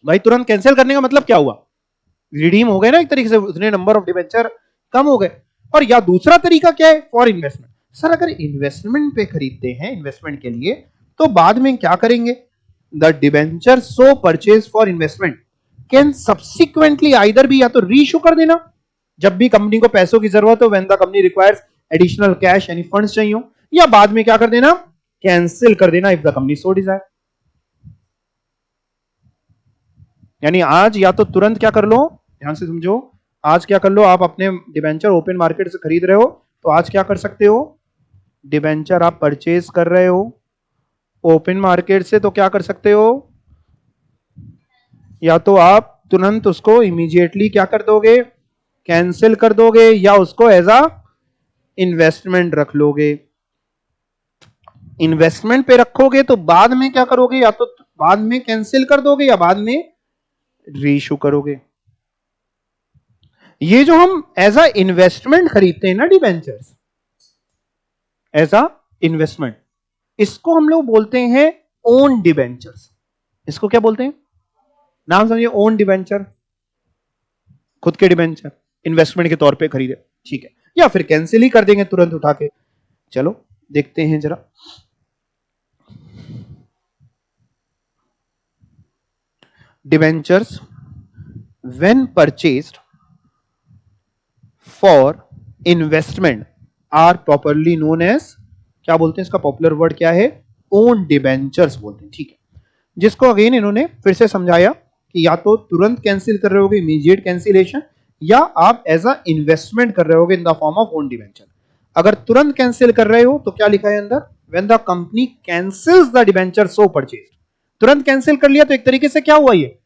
भाई तुरंत कैंसिल करने का मतलब क्या हुआ, रिडीम हो गए ना एक तरीके से, उतने नंबर ऑफ डिबेंचर कम हो गए। और या दूसरा तरीका क्या है, फॉर इन्वेस्टमेंट। सर अगर इन्वेस्टमेंट पे खरीदते हैं, इन्वेस्टमेंट के लिए, तो बाद में क्या करेंगे, the debenture so purchase for investment can subsequently either भी, या तो रीइश्यू कर देना जब भी कंपनी को पैसों की जरूरत हो, when the company requires additional cash यानी फंड्स चाहिए हो, या बाद में क्या कर देना, कैंसिल कर देना if the company so Dzire. यानी आज या तो तुरंत क्या कर लो, ध्यान से समझो, आज क्या कर लो, आप अपने डिबेंचर ओपन मार्केट से खरीद रहे हो तो आज क्या कर सकते हो, डिबेंचर आप परचेज कर रहे हो ओपन मार्केट से, तो क्या कर सकते हो, या तो आप तुरंत उसको इमीडिएटली क्या कर दोगे, कैंसिल कर दोगे, या उसको एज अ इन्वेस्टमेंट रख लोगे। इन्वेस्टमेंट पे रखोगे तो बाद में क्या करोगे, या तो बाद में कैंसिल कर दोगे या बाद में रीइश्यू करोगे। ये जो हम एज अ इन्वेस्टमेंट खरीदते हैं ना डिबेंचर्स, एज अ इन्वेस्टमेंट, इसको हम लोग बोलते हैं ओन डिबेंचर्स। इसको क्या बोलते हैं, नाम समझिए, ओन डिबेंचर, खुद के डिबेंचर इन्वेस्टमेंट के तौर पे खरीदे, ठीक है, या फिर कैंसिल ही कर देंगे तुरंत उठा के। चलो देखते हैं जरा, debentures when purchased for investment are properly known as, क्या बोलते हैं, इसका पॉपुलर वर्ड क्या है, ओन डिबेंचर्स बोलते हैं, ठीक है। जिसको अगेन इन्होंने फिर से समझाया कि या तो तुरंत कैंसिल कर रहे होगे, इमीडिएट कैंसिलेशन, या आप एज अ इन्वेस्टमेंट कर रहे होगे in the form of own debenture. अगर तुरंत कैंसिल कर रहे हो तो क्या लिखा है अंदर, when the company cancels the debenture so purchase, तुरंत कैंसिल कर लिया तो एक तरीके से क्या हुआ, ये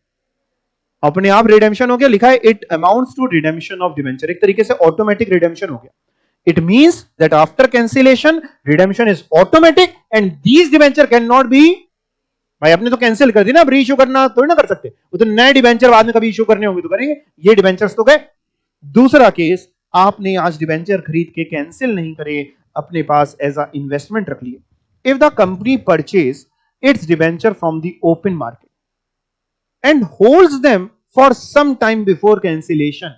अपने आप रिडेम्पशन हो गया, लिखा है it amounts to redemption of debenture, एक तरीके से ऑटोमेटिक रिडेम्पशन हो गया. It means that after cancellation redemption is automatic and these debenture can not be, भाई आपने तो कैंसिल कर दी ना, अब री इशू करना थोड़ी ना कर सकते, वो तो नए डिबेंचर बाद में कभी इशू करने होंगे तो करेंगे, ये डिबेंचर्स तो गए. दूसरा केस, आपने आज डिबेंचर खरीद के कैंसिल नहीं करे, अपने पास एज अ इन्वेस्टमेंट रख लिए. If the company purchase it's debenture from the open market and holds them for some time before cancellation,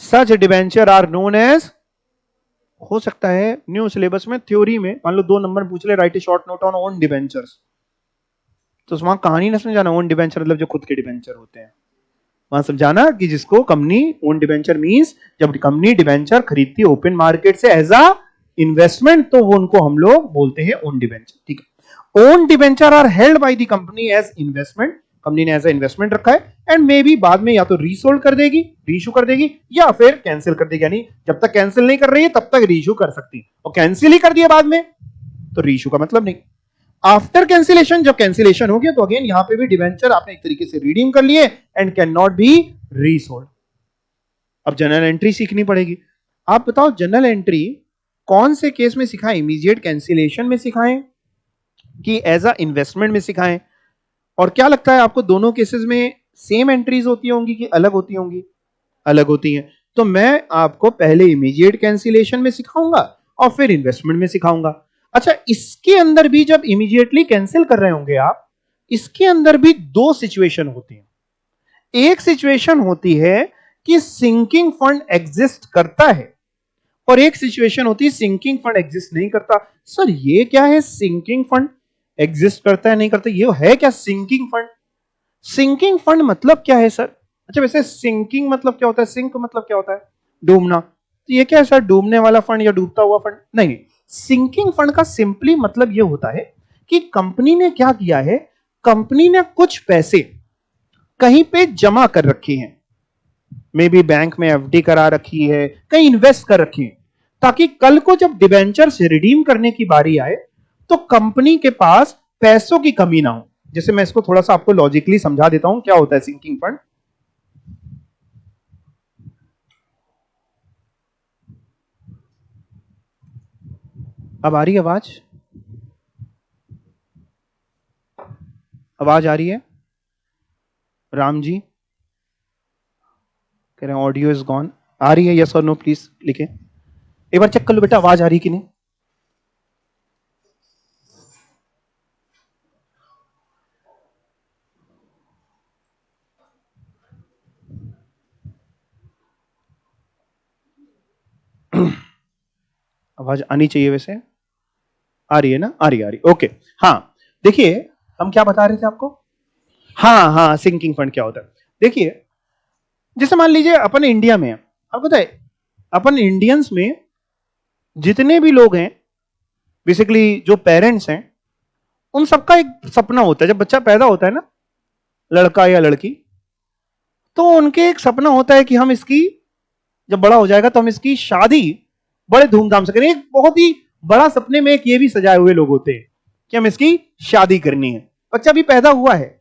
such debenture are known as, हो सकता है न्यू सिलेबस में थ्योरी में मान लो 2 नंबर पूछ ले, right A short note on own debentures, तो वहां कहानी ना समझाना, ओन डिबेंचर मतलब जो खुद के डिबेंचर होते हैं, वहां समझाना कि जिसको कंपनी ओन डिबेंचर मींस जब कंपनी डिबेंचर खरीदती है ओपन मार्केट से एज अ इन्वेस्टमेंट, तो वो उनको हम लोग बोलते हैं ओन डिबेंचर. ठीक है, own debenture are held by the company as investment, company ने एज इन्वेस्टमेंट रखा है एंड मे बी बाद में या तो रीसोल्ड कर देगी, रीइशू कर देगी, या फिर कैंसिल कर देगी, यानी जब तक कैंसिल नहीं कर रही है तब तक रीइशू कर सकती है, और कैंसिल ही कर दिया बाद में तो रीइशू का मतलब नहीं. आफ्टर कैंसिलेशन, जब कैंसिलेशन हो गया तो अगेन यहां पे भी डिबेंचर आपने एक तरीके से रिडीम कर लिए and can not B resold. अब जनरल एंट्री सीखनी पड़ेगी. आप बताओ जनरल एंट्री कौन से केस में सिखाएं, इमीडिएट कैंसिलेशन में सिखाएं कि एज अ इन्वेस्टमेंट में सिखाएं, और क्या लगता है आपको दोनों केसेस में सेम एंट्रीज होती होंगी कि अलग होती होंगी? अलग होती हैं. तो मैं आपको पहले इमीडिएट कैंसिलेशन में सिखाऊंगा और फिर इन्वेस्टमेंट में सिखाऊंगा. अच्छा, इसके अंदर भी जब इमीडिएटली कैंसिल कर रहे होंगे आप, इसके अंदर भी 2 सिचुएशन होती हैं. एक सिचुएशन होती है कि सिंकिंग फंड एग्जिस्ट करता है, और एक सिचुएशन होती है सिंकिंग फंड एग्जिस्ट नहीं करता. सर ये क्या है, सिंकिंग फंड एग्जिस्ट करता है नहीं करता, ये है क्या सिंकिंग फंड? सिंकिंग फंड मतलब क्या है सर? अच्छा वैसे सिंकिंग मतलब क्या होता है, सिंक मतलब क्या होता है, डूबना, तो ये क्या है सर, डूबने वाला फंड या डूबता हुआ फंड? नहीं, सिंकिंग फंड का सिंपली मतलब ये होता है कि कंपनी ने क्या किया है, कंपनी ने कुछ पैसे कहीं पे जमा कर रखे हैं, मे बी बैंक में एफडी करा रखी है, कहीं इन्वेस्ट कर रखी है, ताकि कल को जब डिबेंचर से रिडीम करने की बारी आए तो कंपनी के पास पैसों की कमी ना हो. जैसे मैं इसको थोड़ा सा आपको लॉजिकली समझा देता हूं क्या होता है सिंकिंग फंड. अब आ रही है आवाज? आवाज आ रही है? राम जी कह रहे हैं ऑडियो इज गॉन. आ रही है यस और नो प्लीज लिखें. एक बार चेक कर लो बेटा आवाज आ रही कि नहीं. आवाज आनी चाहिए वैसे. आ रही है ना? आ रही ओके. हाँ देखिए हम क्या बता रहे थे आपको. हाँ हाँ सिंकिंग फंड क्या होता है. देखिए जैसे मान लीजिए अपन इंडिया में, आपको पता है अपन इंडियंस में जितने भी लोग हैं, बेसिकली जो पेरेंट्स हैं, उन सबका एक सपना होता है जब बच्चा पैदा होता है ना, लड़का या लड़की, तो उनके एक सपना होता है कि हम इसकी जब बड़ा हो जाएगा तो हम इसकी शादी बड़े धूमधाम से करें. एक बहुत ही बड़ा सपने में एक ये भी सजाए हुए लोग होते हैं कि हम इसकी शादी करनी है. बच्चा भी पैदा हुआ है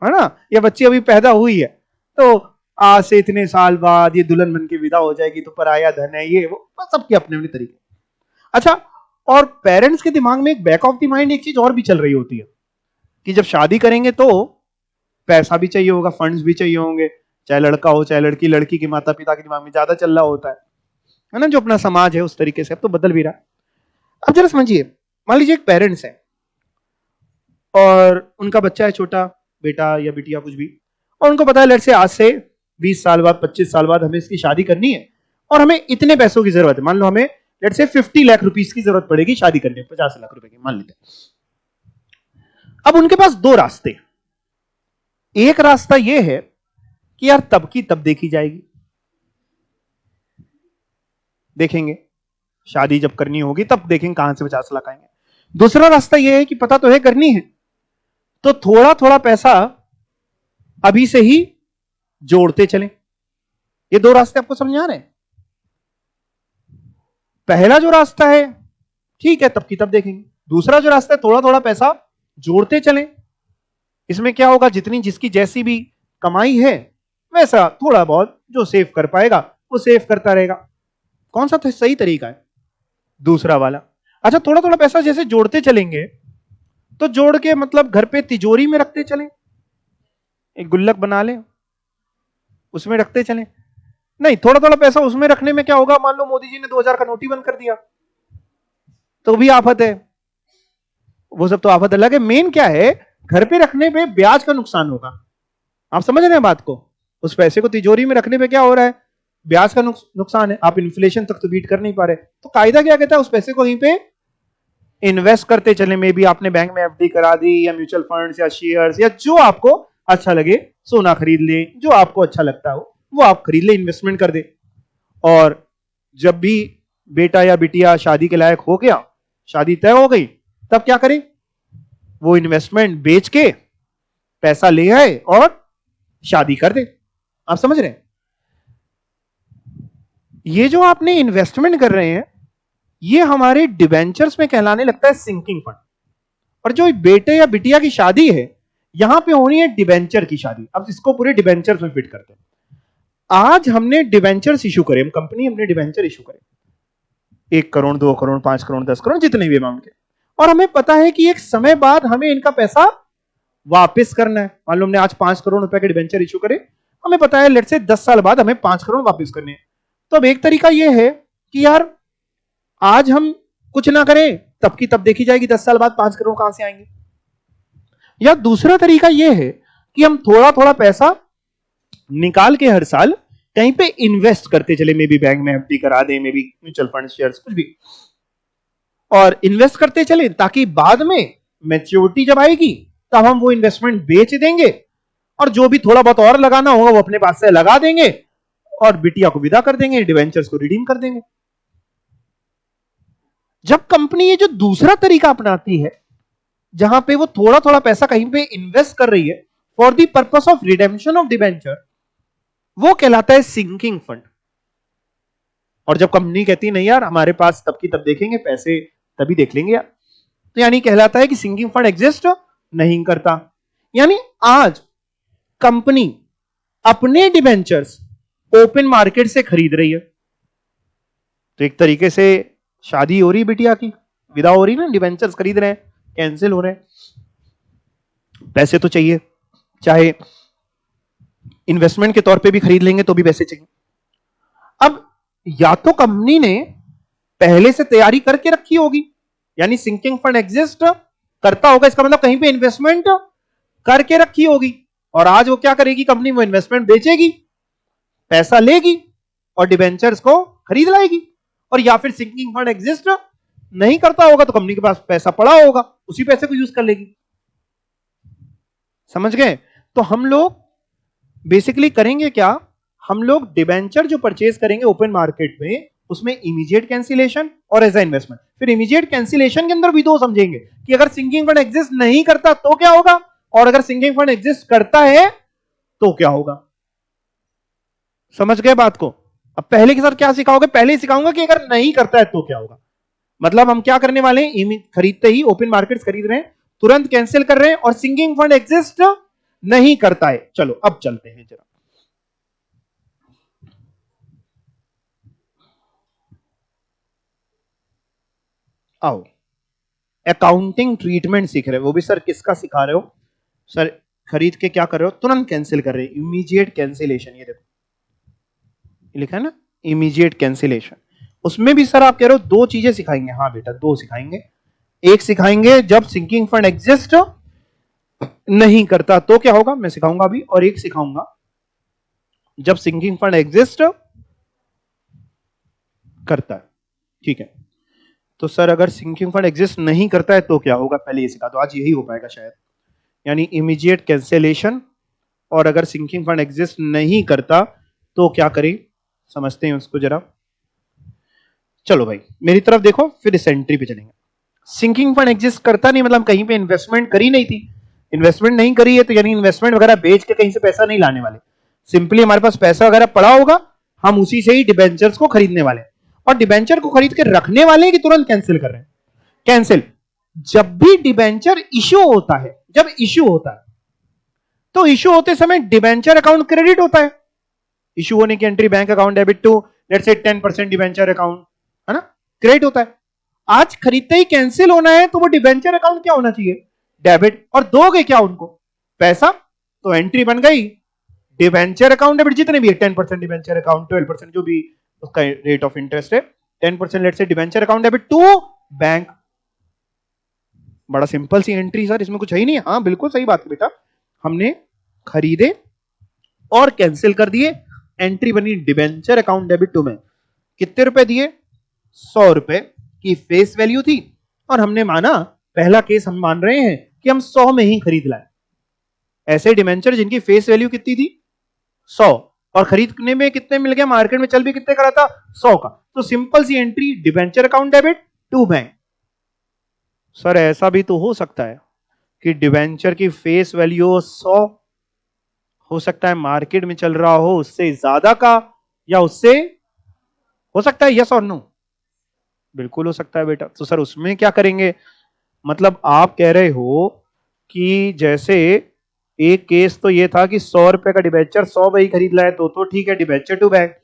ना, या बच्ची अभी पैदा हुई है, तो आज से इतने साल बाद ये दुल्हन बन के विदा हो जाएगी तो पराया धन है, ये वो सबके अपने अपने तरीके. अच्छा, और पेरेंट्स के दिमाग में एक बैक ऑफ द माइंड एक चीज और भी चल रही होती है कि जब शादी करेंगे तो पैसा भी चाहिए होगा, फंड्स भी चाहिए होंगे, चाहे लड़का हो चाहे लड़की. लड़की के माता पिता के दिमाग में ज्यादा चल रहा होता है ना, जो अपना समाज है उस तरीके से अब तो बदल भी रहा. अब जरा समझिए, मान लीजिए एक पेरेंट्स है और उनका बच्चा है छोटा, बेटा या बिटिया कुछ भी, और उनको पता है लेट से आज से 20 साल बाद 25 साल बाद हमें इसकी शादी करनी है और हमें इतने पैसों की जरूरत है. मान लो हमें लेट से 50 लाख रुपीस की जरूरत पड़ेगी शादी करने, 50 लाख रुपए की मान लेते हैं. अब उनके पास 2 रास्ते. एक रास्ता यह है कि यार तब की तब देखी जाएगी, देखेंगे शादी जब करनी होगी तब देखेंगे कहां से 50 लाख आएंगे. दूसरा रास्ता यह है कि पता तो है करनी है तो थोड़ा थोड़ा पैसा अभी से ही जोड़ते चलें. ये 2 रास्ते आपको समझ आ रहे हैं. पहला जो रास्ता है ठीक है, तब की तब देखेंगे। दूसरा जो रास्ता है, थोड़ा थोड़ा पैसा जोड़ते चलें। इसमें क्या होगा, जितनी जिसकी जैसी भी कमाई है वैसा थोड़ा बहुत जो सेव कर पाएगा वो सेव करता रहेगा। कौन सा तो सही तरीका है? दूसरा वाला। अच्छा, थोड़ा थोड़ा पैसा जैसे जोड़ते चलेंगे तो जोड़ के मतलब घर पे तिजोरी में रखते चलें, एक गुल्लक बना लें उसमें रखते चलें। नहीं, थोड़ा थोड़ा पैसा उसमें रखने में क्या होगा, मान लो मोदी जी ने 2000 का नोट ही बंद कर दिया तो भी आफत है। वो सब तो आफत अलग है। मेन क्या है, घर पे रखने पे ब्याज का नुकसान होगा। आप समझ रहे हैं बात को? उस पैसे को तिजोरी में रखने पे क्या हो रहा है, ब्याज का नुकसान है। आप इन्फ्लेशन तक तो बीट कर नहीं पा रहे। तो कायदा क्या कहता है, उस पैसे को कहीं पे इन्वेस्ट करते चले। मे बी आपने बैंक में एफडी करा दी या म्यूचुअल फंड्स या शेयर्स या जो आपको अच्छा लगे, सोना खरीद ले, जो आपको अच्छा लगता हो वो आप खरीद ले, इन्वेस्टमेंट कर दे। और जब भी बेटा या बिटिया शादी के लायक हो गया, शादी तय हो गई, तब क्या करें, वो इन्वेस्टमेंट बेच के पैसा ले आए और शादी कर दे। आप समझ रहे हैं? ये जो आपने इन्वेस्टमेंट कर रहे हैं ये हमारे डिबेंचर्स में कहलाने लगता है सिंकिंग फंड। और जो बेटे या बिटिया की शादी है यहां पे होनी है डिबेंचर की शादी। अब इसको पूरे डिबेंचर्स में फिट करते हैं। आज हमने डिबेंचर्स इशू करे, हम कंपनी हमने डिबेंचर इशू करे 1 करोड़ 2 करोड़ 5 करोड़ 10 करोड़ जितने भी अमाउंट के, और हमें पता है कि एक समय बाद हमें इनका पैसा वापस करना है। मान लो हमने आज 5 करोड़ रुपए के डिबेंचर इशू करे, हमें पता है लेट से 10 साल बाद हमें 5 करोड़ वापस करने हैं। तो अब एक तरीका यह है कि यार आज हम कुछ ना करें, तब की तब देखी जाएगी 10 साल बाद 5 करोड़ कहां से आएंगे। या दूसरा तरीका यह है कि हम थोड़ा थोड़ा पैसा निकाल के हर साल कहीं पे इन्वेस्ट करते चले। मे बी बैंक में एफडी करा दें, may be mutual fund, shares, कुछ भी, और इन्वेस्ट करते चले ताकि बाद में मैच्योरिटी जब आएगी तब हम वो इन्वेस्टमेंट बेच देंगे और जो भी थोड़ा बहुत और लगाना होगा वो अपने पास से लगा देंगे और बिटिया को विदा कर देंगे, डिवेंचर्स को रिडीम कर देंगे। जब कंपनी ये जो दूसरा तरीका अपनाती है जहां पे वो थोड़ा थोड़ा पैसा कहीं पे इन्वेस्ट कर रही है for the purpose of redemption of debenture, वो कहलाता है सिंकिंग फंड। और जब कंपनी कहती है नहीं यार हमारे पास तब की तब देखेंगे, पैसे तभी देख लेंगे यार, तो यानी कहलाता है कि सिंकिंग फंड एग्जिस्ट नहीं करता। यानी आज कंपनी अपने डिबेंचर्स ओपन मार्केट से खरीद रही है। तो एक तरीके से शादी हो रही बिटिया की, विदा हो रही ना, डिबेंचर्स खरीद रहे हैं, कैंसिल हो रहे हैं, पैसे तो चाहिए, चाहे इन्वेस्टमेंट के तौर पे भी खरीद लेंगे तो भी पैसे चाहिए। अब या तो कंपनी ने पहले से तैयारी करके रखी होगी, यानी सिंकिंग फंड एग्जिस्ट करता होगा, इसका मतलब कहीं पे इन्वेस्टमेंट करके रखी होगी, और आज वो क्या करेगी कंपनी, वो इन्वेस्टमेंट बेचेगी, पैसा लेगी और डिबेंचर्स को खरीद लाएगी। और या फिर सिंकिंग फंड एग्जिस्ट नहीं करता होगा तो कंपनी के पास पैसा पड़ा होगा, उसी पैसे को यूज कर लेगी। समझ गए? तो हम लोग बेसिकली करेंगे क्या, हम लोग डिबेंचर जो परचेज करेंगे ओपन मार्केट में उसमें इमीडिएट कैंसिलेशन और एज ए इन्वेस्टमेंट। फिर इमीडिएट कैंसिलेशन के अंदर भी दो समझेंगे कि अगर सिंकिंग फंड एग्जिस्ट नहीं करता तो क्या होगा, और अगर सिंकिंग फंड एग्जिस्ट करता है तो क्या होगा। समझ गए बात को? अब पहले के साथ क्या सिखाओगे, पहले ही सिखाऊंगा कि अगर नहीं करता है तो क्या होगा। मतलब हम क्या करने वाले हैं, खरीदते ही ओपन मार्केट खरीद रहे हैं, तुरंत कैंसिल कर रहे हैं और सिंकिंग फंड एग्जिस्ट नहीं करता है। चलो अब चलते हैं जरा, आओ अकाउंटिंग ट्रीटमेंट सीख रहे हो, वो भी सर किसका सिखा रहे हो सर, खरीद के क्या कर रहे हो, तुरंत कैंसिल कर रहे हैं, इमीडिएट कैंसिलेशन। ये देखो लिखा है ना, इमीडिएट कैंसिलेशन। उसमें भी सर आप कह रहे हो दो चीजें सिखाएंगे। हाँ बेटा, दो सिखाएंगे। एक सिखाएंगे जब सिंकिंग फंड एग्जिस्ट नहीं करता तो क्या होगा, मैं सिखाऊंगा अभी, और एक सिखाऊंगा जब सिंकिंग फंड एग्जिस्ट करता है। ठीक है, तो सर अगर सिंकिंग फंड एग्जिस्ट नहीं करता है तो क्या होगा, पहले ये सिखा दो, आज यही हो पाएगा शायद। यानी इमीडिएट कैंसिलेशन, और अगर सिंकिंग फंड एग्जिस्ट नहीं करता तो क्या करें, समझते हैं उसको जरा। चलो भाई मेरी तरफ देखो, फिर इस एंट्री पे चलेंगे। सिंकिंग फंड एग्जिस्ट करता नहीं मतलब कहीं पे इन्वेस्टमेंट करी नहीं थी, इन्वेस्टमेंट नहीं करी है तो यानी इन्वेस्टमेंट वगैरह बेच के कहीं से पैसा नहीं लाने वाले, सिंपली हमारे पास पैसा वगैरह पड़ा होगा, हम उसी से ही डिबेंचर्स को खरीदने वाले हैं, और डिबेंचर को खरीद के रखने वाले हैं कि तुरंत कैंसिल कर रहे हैं। कैंसिल। जब भी डिबेंचर इश्यू होता है, जब इश्यू होता है तो इश्यू होते समय डिबेंचर अकाउंट क्रेडिट होता है। इश्यू होने की entry bank account debit to let's say 10% debenture account, है ना, क्रेडिट होता है। आज खरीदते ही कैंसिल होना है तो वो डिबेंचर अकाउंट क्या होना चाहिए, डेबिट। और दोगे क्या उनको पैसा, तो एंट्री बन गई डिबेंचर अकाउंट डेबिट, जितने भी है 10% डिबेंचर अकाउंट, 12% जो भी उसका रेट ऑफ इंटरेस्ट है, 10% let's say debenture account debit to bank. बड़ा सिंपल सी एंट्री सर, इसमें कुछ है ही नहीं। हाँ बिल्कुल सही बात है बेटा, हमने खरीदे और कैंसिल कर दिए, एंट्री बनी डिबेंचर अकाउंट डेबिट टू में। कितने रुपए दिए, 100 रुपए की फेस वैल्यू थी, और हमने माना, पहला केस हम मान रहे हैं कि हम 100 में ही खरीद लाए। ऐसे डिबेंचर जिनकी फेस वैल्यू कितनी थी, 100, और खरीदने में कितने मिल गया, मार्केट में चल भी कितने करा था, 100 का। तो सिंपल सी entry debenture account debit to bank. Sir ऐसा भी तो हो सकता है कि डिबेंचर की फेस वैल्यू 100 हो सकता है मार्केट में चल रहा हो उससे ज्यादा का, या उससे, हो सकता है, यस और नो, बिल्कुल हो सकता है बेटा। तो सर उसमें क्या करेंगे, मतलब आप कह रहे हो कि जैसे एक केस तो ये था कि 100 रुपए का डिबेंचर 100 में ही खरीद लाए तो ठीक है, डिबेंचर टू बैंक।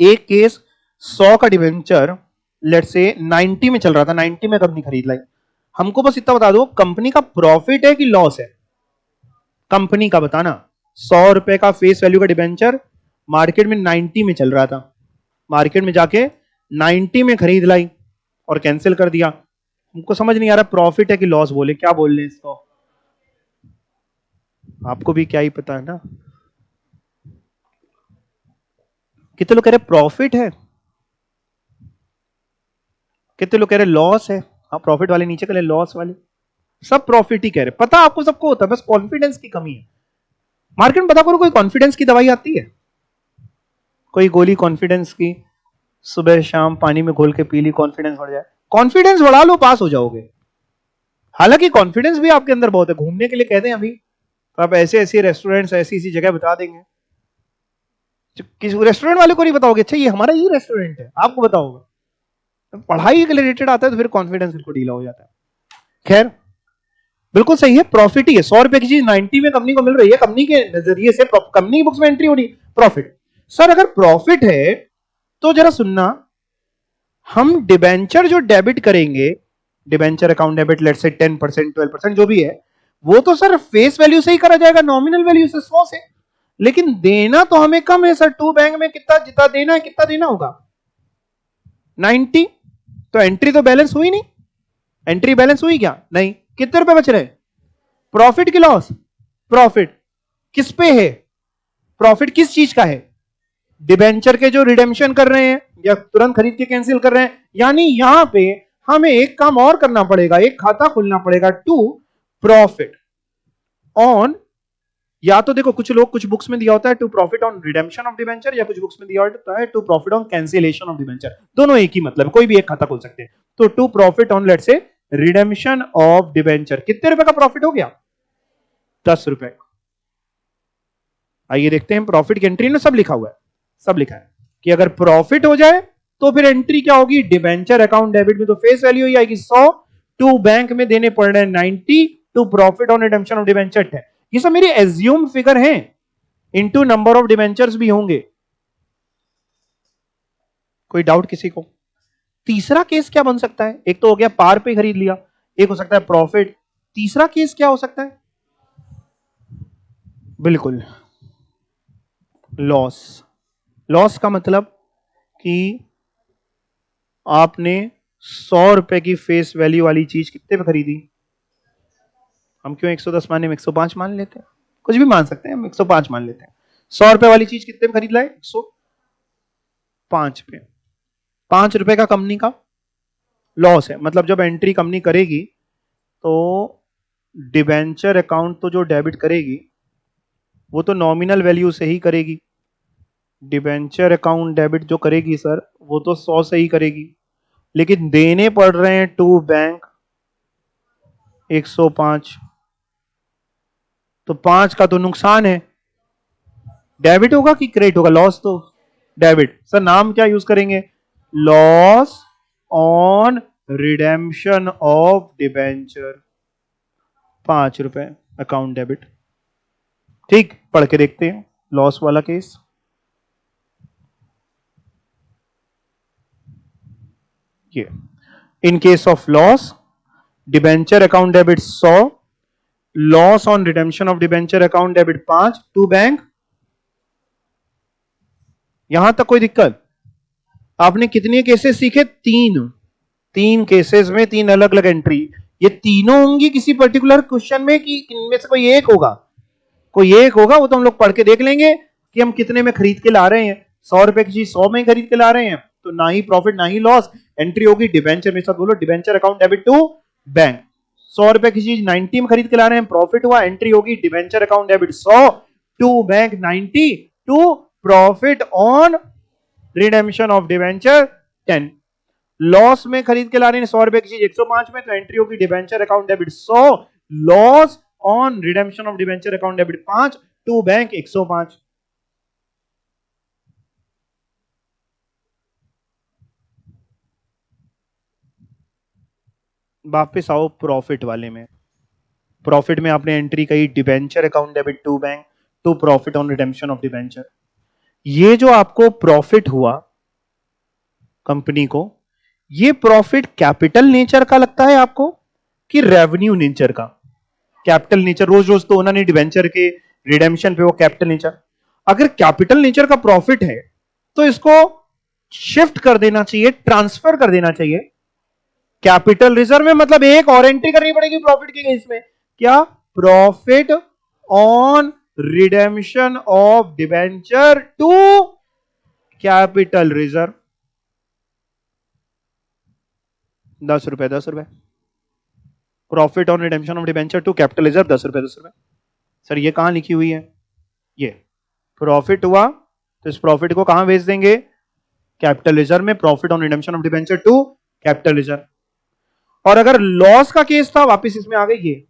एक केस 100 का डिबेंचर लेट से 90 में चल रहा था, 90 में कंपनी खरीद लाई। हमको बस इतना बता दो कंपनी का प्रॉफिट है कि लॉस है, कंपनी का बताना। 100 रुपए का फेस वैल्यू का डिबेंचर मार्केट में 90 में चल रहा था, मार्केट में जाके 90 में खरीद लाई और कैंसिल कर दिया। हमको समझ नहीं आ रहा प्रॉफिट है कि लॉस, बोले क्या बोल रहे हैं इसको, आपको भी क्या ही पता है ना। कितने लोग कह रहे प्रॉफिट है, कितने लोग कह रहे लॉस है। हाँ प्रॉफिट वाले नीचे कह लॉस वाले, सब प्रॉफिट ही कह रहे, पता आपको सबको होता है, बस कॉन्फिडेंस की कमी है। मार्केट में पता करो कोई कॉन्फिडेंस की दवाई आती है, कोई गोली कॉन्फिडेंस की, सुबह शाम पानी में घोल के पी ली, कॉन्फिडेंस बढ़ जाए। कॉन्फिडेंस बढ़ा लो पास हो जाओगे। हालांकि कॉन्फिडेंस भी आपके अंदर बहुत है, घूमने के लिए कहते हैं अभी तो आप ऐसे ऐसे रेस्टोरेंट्स ऐसी ऐसी जगह बता देंगे, किस रेस्टोरेंट वाले को नहीं बताओगे अच्छा ये हमारा ये रेस्टोरेंट है, आपको बताओगे। पढ़ाई के रिलेटेड आता है तो फिर कॉन्फिडेंस बिल्कुल ढीला हो जाता है। खैर बिल्कुल सही है, प्रॉफिट ही है। 100 रुपए की चीज 90 में कंपनी को मिल रही है, कंपनी के नजरिए से कंपनी बुक्स में एंट्री हो रही प्रॉफिट। सर अगर प्रॉफिट है तो जरा सुनना, हम डिबेंचर जो डेबिट करेंगे, debenture account debit let's say 10% 12% जो भी है, वो तो सर फेस वैल्यू से ही करा जाएगा, नॉमिनल वैल्यू से 100 से। लेकिन देना तो हमें कम है सर, टू बैंक में कितना जितना देना है, कितना देना होगा 90। तो एंट्री तो बैलेंस हुई नहीं, एंट्री बैलेंस हुई क्या, नहीं। कितने रुपए बच रहे, प्रॉफिट की लॉस, प्रॉफिट किस पे है, प्रॉफिट किस चीज का है, डिबेंचर के जो रिडेम्पशन कर रहे हैं या तुरंत खरीद के कैंसिल कर रहे हैं। यानी यहां पे हमें एक काम और करना पड़ेगा, एक खाता खोलना पड़ेगा टू प्रॉफिट ऑन, या तो देखो कुछ लोग कुछ बुक्स में दिया होता है to profit on redemption of debenture, या कुछ बुक्स में दिया होता है to profit on cancellation of debenture, दोनों एक ही मतलब, कोई भी एक खाता खोल सकते हैं। तो to profit on let's say redemption of debenture, कितने रुपए का प्रॉफिट हो गया, 10 रुपए। आइए देखते हैं प्रॉफिट की एंट्री में सब लिखा हुआ है, सब लिखा है कि अगर प्रॉफिट हो जाए तो फिर एंट्री क्या होगी, डिबेंचर अकाउंट डेबिट में तो फेस वैल्यू ही आएगी 100, टू बैंक में देने पड़ रहे हैं 90, to profit on redemption of debenture 10। ये सब मेरी एज्यूम फिगर हैं, इनटू नंबर ऑफ डिबेंचर्स भी होंगे। कोई डाउट किसी को। तीसरा केस क्या बन सकता है, एक तो हो गया पार पे खरीद लिया, एक हो सकता है प्रॉफिट, तीसरा केस क्या हो सकता है, बिल्कुल लॉस। लॉस का मतलब कि आपने 100 रुपए की फेस वैल्यू वाली चीज कितने पे खरीदी, हम क्यों 110 माने, 105 मान लेते हैं, कुछ भी मान सकते हैं, हम 105 मान लेते हैं। 100 रुपए वाली चीज कितने पे खरीद लाए, 105 पे। 5 रुपए का कंपनी का लॉस है, मतलब जब एंट्री कंपनी करेगी तो डिबेंचर अकाउंट तो जो डेबिट करेगी वो तो नॉमिनल वैल्यू से ही करेगी, डिबेंचर अकाउंट डेबिट जो करेगी सर वो तो 100 से ही करेगी, लेकिन देने पड़ रहे हैं टू बैंक 105, तो 5 का तो नुकसान है। डेबिट होगा कि क्रेडिट होगा, लॉस तो डेबिट। सर नाम क्या यूज करेंगे, loss on redemption of debenture 5 रुपए अकाउंट डेबिट। ठीक, पढ़ के देखते हैं लॉस वाला केस। ये in case of loss, debenture account debit 100, loss on redemption of debenture account debit 5 to bank. यहां तक कोई दिक्कत? आपने कितने केसेस सीखे? तीन केसेस में 3 अलग अलग एंट्री। ये तीनों होंगी किसी पर्टिकुलर क्वेश्चन में कि इनमें से कोई एक होगा? कोई एक होगा, वो तो हम लोग पढ़ के देख लेंगे कि हम कितने में खरीद के ला रहे हैं। 100 रुपए की चीज 100 में खरीद के ला रहे हैं, तो ना ही प्रॉफिट ना ही लॉस। एंट्री होगी डिबेंचर, मेरे साथ बोलो, debenture account debit to bank. 100 रुपए की चीज 90 में खरीद के ला रहे हैं, प्रॉफिट हुआ, एंट्री होगी debenture account debit 100 to bank 90 to profit on redemption of debenture 10। Loss में खरीद के ला रहे हैं 100 रुपए की चीज 105 में, तो एंट्री होगी debenture account debit 100, loss on redemption of debenture account debit 5 to bank 105। वापिस आओ प्रॉफिट वाले में। प्रॉफिट में आपने एंट्री कही debenture account debit to bank to profit on redemption of debenture. ये जो आपको प्रॉफिट हुआ कंपनी को, ये प्रॉफिट कैपिटल नेचर का लगता है आपको कि रेवेन्यू नेचर का? कैपिटल नेचर, रोज रोज तो उन्होंने डिबेंचर के रिडेम्पशन पे वो कैपिटल नेचर। अगर कैपिटल नेचर का प्रॉफिट है तो इसको शिफ्ट कर देना चाहिए, ट्रांसफर कर देना चाहिए कैपिटल रिजर्व में। मतलब एक और एंट्री करनी पड़ेगी प्रॉफिट के केस में, क्या? Profit on redemption of debenture to capital reserve 10 रुपए 10 रुपए। Profit on redemption of debenture to capital reserve 10 रुपए 10 रुपए। सर ये कहां लिखी हुई है? ये प्रॉफिट हुआ तो इस प्रॉफिट को कहां भेज देंगे? कैपिटल रिजर्व में, profit on redemption of debenture to capital reserve. और अगर लॉस का केस था, वापस इसमें आ गई, ये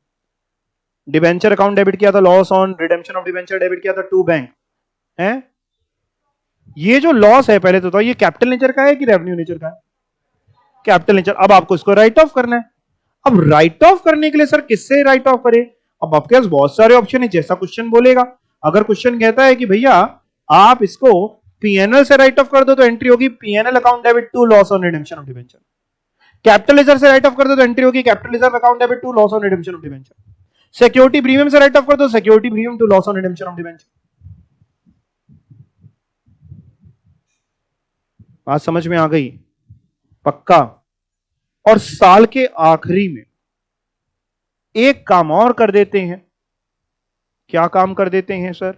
डिबेंचर अकाउंट डेबिट किया था, loss on redemption of debenture debit किया था टू बैंक है। ये जो लॉस है, पहले तो ये कैपिटल नेचर का है कि रेवेन्यू नेचर का है? Capital nature. अब आपको इसको राइट ऑफ करना है। अब राइट ऑफ करने के लिए सर किससे राइट ऑफ करें? अब आपके पास बहुत सारे ऑप्शन है, जैसा क्वेश्चन बोलेगा। अगर क्वेश्चन कहता है कि भैया आप इसको पीएनएल से राइट ऑफ कर दो, तो एंट्री होगी PNL account debit to loss on redemption of debenture. Capital reserve से राइट ऑफ कर दो, तो एंट्री होगी capital reserve account debit to loss on redemption of debenture. Security premium से राइट ऑफ कर दो, security premium to loss on redemption of debenture. बात समझ में आ गई? पक्का? और साल के आखिरी में एक काम और कर देते हैं। क्या काम कर देते हैं सर?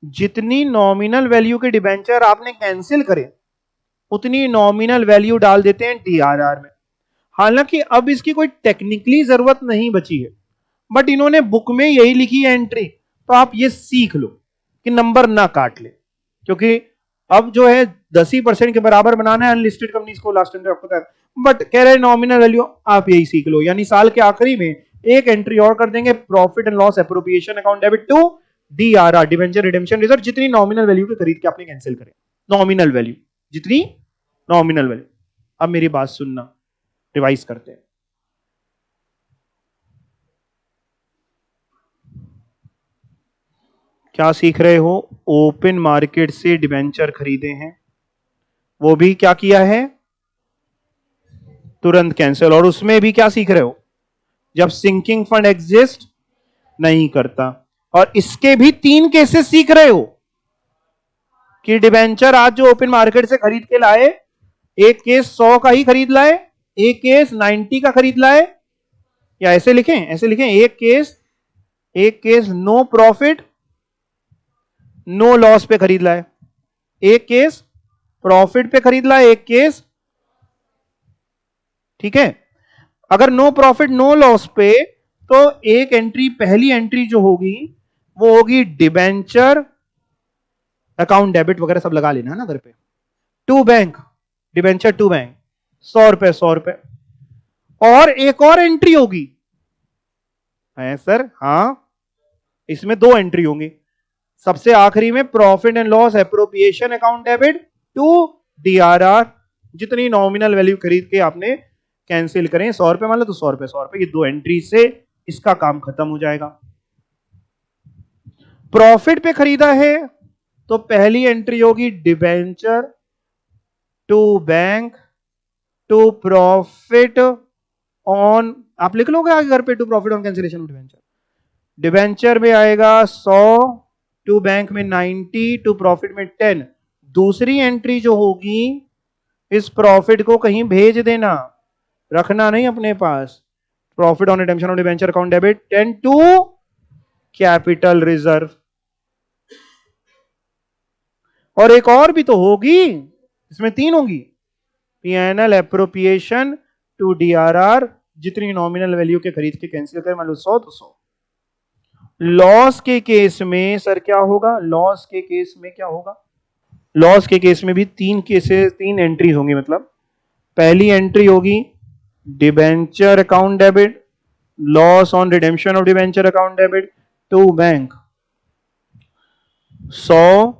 जितनी नॉमिनल वैल्यू के डिबेंचर आपने कैंसिल करे, उतनी नॉमिनल वैल्यू डाल देते हैं डीआरआर में। हालांकि अब इसकी कोई टेक्निकली जरूरत नहीं बची है, बट इन्होंने बुक में यही लिखी है एंट्री, तो आप ये सीख लो कि नंबर ना काट ले, क्योंकि अब जो है 10% के बराबर बनाना है अनलिस्टेड कंपनीज को लास्ट टाइम आपको बताया, बट कह रहे नॉमिनल वैल्यू, आप यही सीख लो। यानी साल के आखिरी में एक एंट्री और कर देंगे, profit and loss appropriation account debit to DRR, debenture redemption reserve, जितनी नॉमिनल वैल्यू के खरीद के आपने कैंसिल करें। नॉमिनल वैल्यू, जितनी नॉमिनल वैल्यू। अब मेरी बात सुनना, रिवाइज करते हैं। क्या सीख रहे हो? ओपन मार्केट से डिबेंचर खरीदे हैं, वो भी क्या किया है? तुरंत कैंसिल। और उसमें भी क्या सीख रहे हो? जब सिंकिंग फंड एग्जिस्ट नहीं करता। और इसके भी 3 केसेस सीख रहे हो कि डिबेंचर आज जो ओपन मार्केट से खरीद के लाए, एक केस 100 का ही खरीद लाए, एक केस 90 का खरीद लाए, या ऐसे लिखें, ऐसे लिखें, एक case no profit no loss पे खरीद लाए, एक केस प्रॉफिट पे खरीद लाए, एक केस, ठीक है। अगर नो प्रॉफिट नो लॉस पे, तो एक एंट्री, पहली एंट्री जो होगी वो होगी डिबेंचर अकाउंट डेबिट वगैरह सब लगा लेना है ना घर पे, to bank, debenture to bank 100 रुपए 100 रुपए। और एक और एंट्री होगी है सर? हां, इसमें 2 एंट्री होंगी। सबसे आखिरी में profit and loss appropriation account debit to DRR, जितनी नॉमिनल वैल्यू खरीद के आपने कैंसिल करें 100 रुपए मान लो तो 100 रुपए 100 रुपए, ये 2 एंट्री से इसका काम खत्म हो जाएगा। प्रॉफिट पे खरीदा है तो पहली एंट्री होगी debenture to bank to profit on, आप लिख लोगे आगे घर पे, to profit on cancellation of debenture. Debenture में आएगा 100, टू बैंक में 90, टू प्रॉफिट में 10। दूसरी एंट्री जो होगी, इस प्रॉफिट को कहीं भेज देना, रखना नहीं अपने पास। Profit on redemption of debenture account debit 10 to capital reserve. और एक और भी तो होगी, इसमें 3 होगी, पीएनएल एप्रोप्रिएशन टू डीआरआर, जितनी नॉमिनल वैल्यू के खरीद के कैंसिल करें, मान लो 100 तो 100। लॉस के केस में सर क्या होगा, लॉस के केस में क्या होगा, लॉस के केस में भी 3 एंट्री होंगी। मतलब पहली एंट्री होगी debenture account debit, loss on redemption of debenture account debit to bank 100,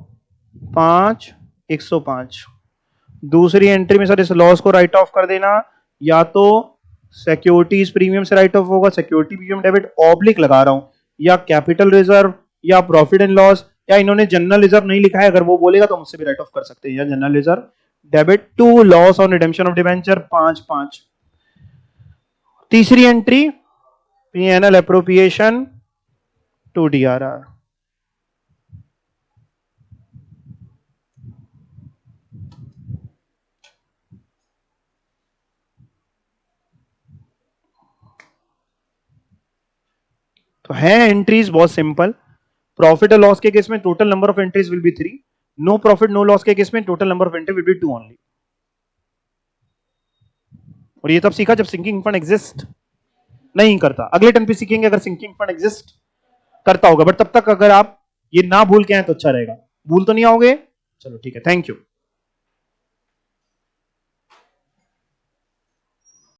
5, 105। दूसरी एंट्री में सर इस लॉस को राइट ऑफ कर देना, या तो सिक्योरिटीज प्रीमियम से राइट ऑफ होगा, सिक्योरिटी प्रीमियम डेबिट ऑब्लिक लगा रहा हूं, या कैपिटल रिजर्व, या प्रॉफिट एंड लॉस, या इन्होंने जनरल रिजर्व नहीं लिखा है, अगर वो बोलेगा तो मुझसे भी राइट ऑफ कर सकते हैं, या general reserve debit to loss on redemption of debenture 5, 5। तीसरी entry PNL appropriation to DRR. तो है एंट्रीज बहुत सिंपल। प्रॉफिट और लॉस के केस में total number of entries will be 3, no profit no loss के केस में total number of entry will be 2 only. और ये तब सीखा जब सिंकिंग फंड एग्जिस्ट नहीं करता। अगले टर्म पे सीखेंगे अगर सिंकिंग फंड एग्जिस्ट करता होगा, बट तब तक अगर आप ये ना भूल के आए तो अच्छा रहेगा। भूल तो नहीं आओगे? चलो ठीक है, थैंक यू।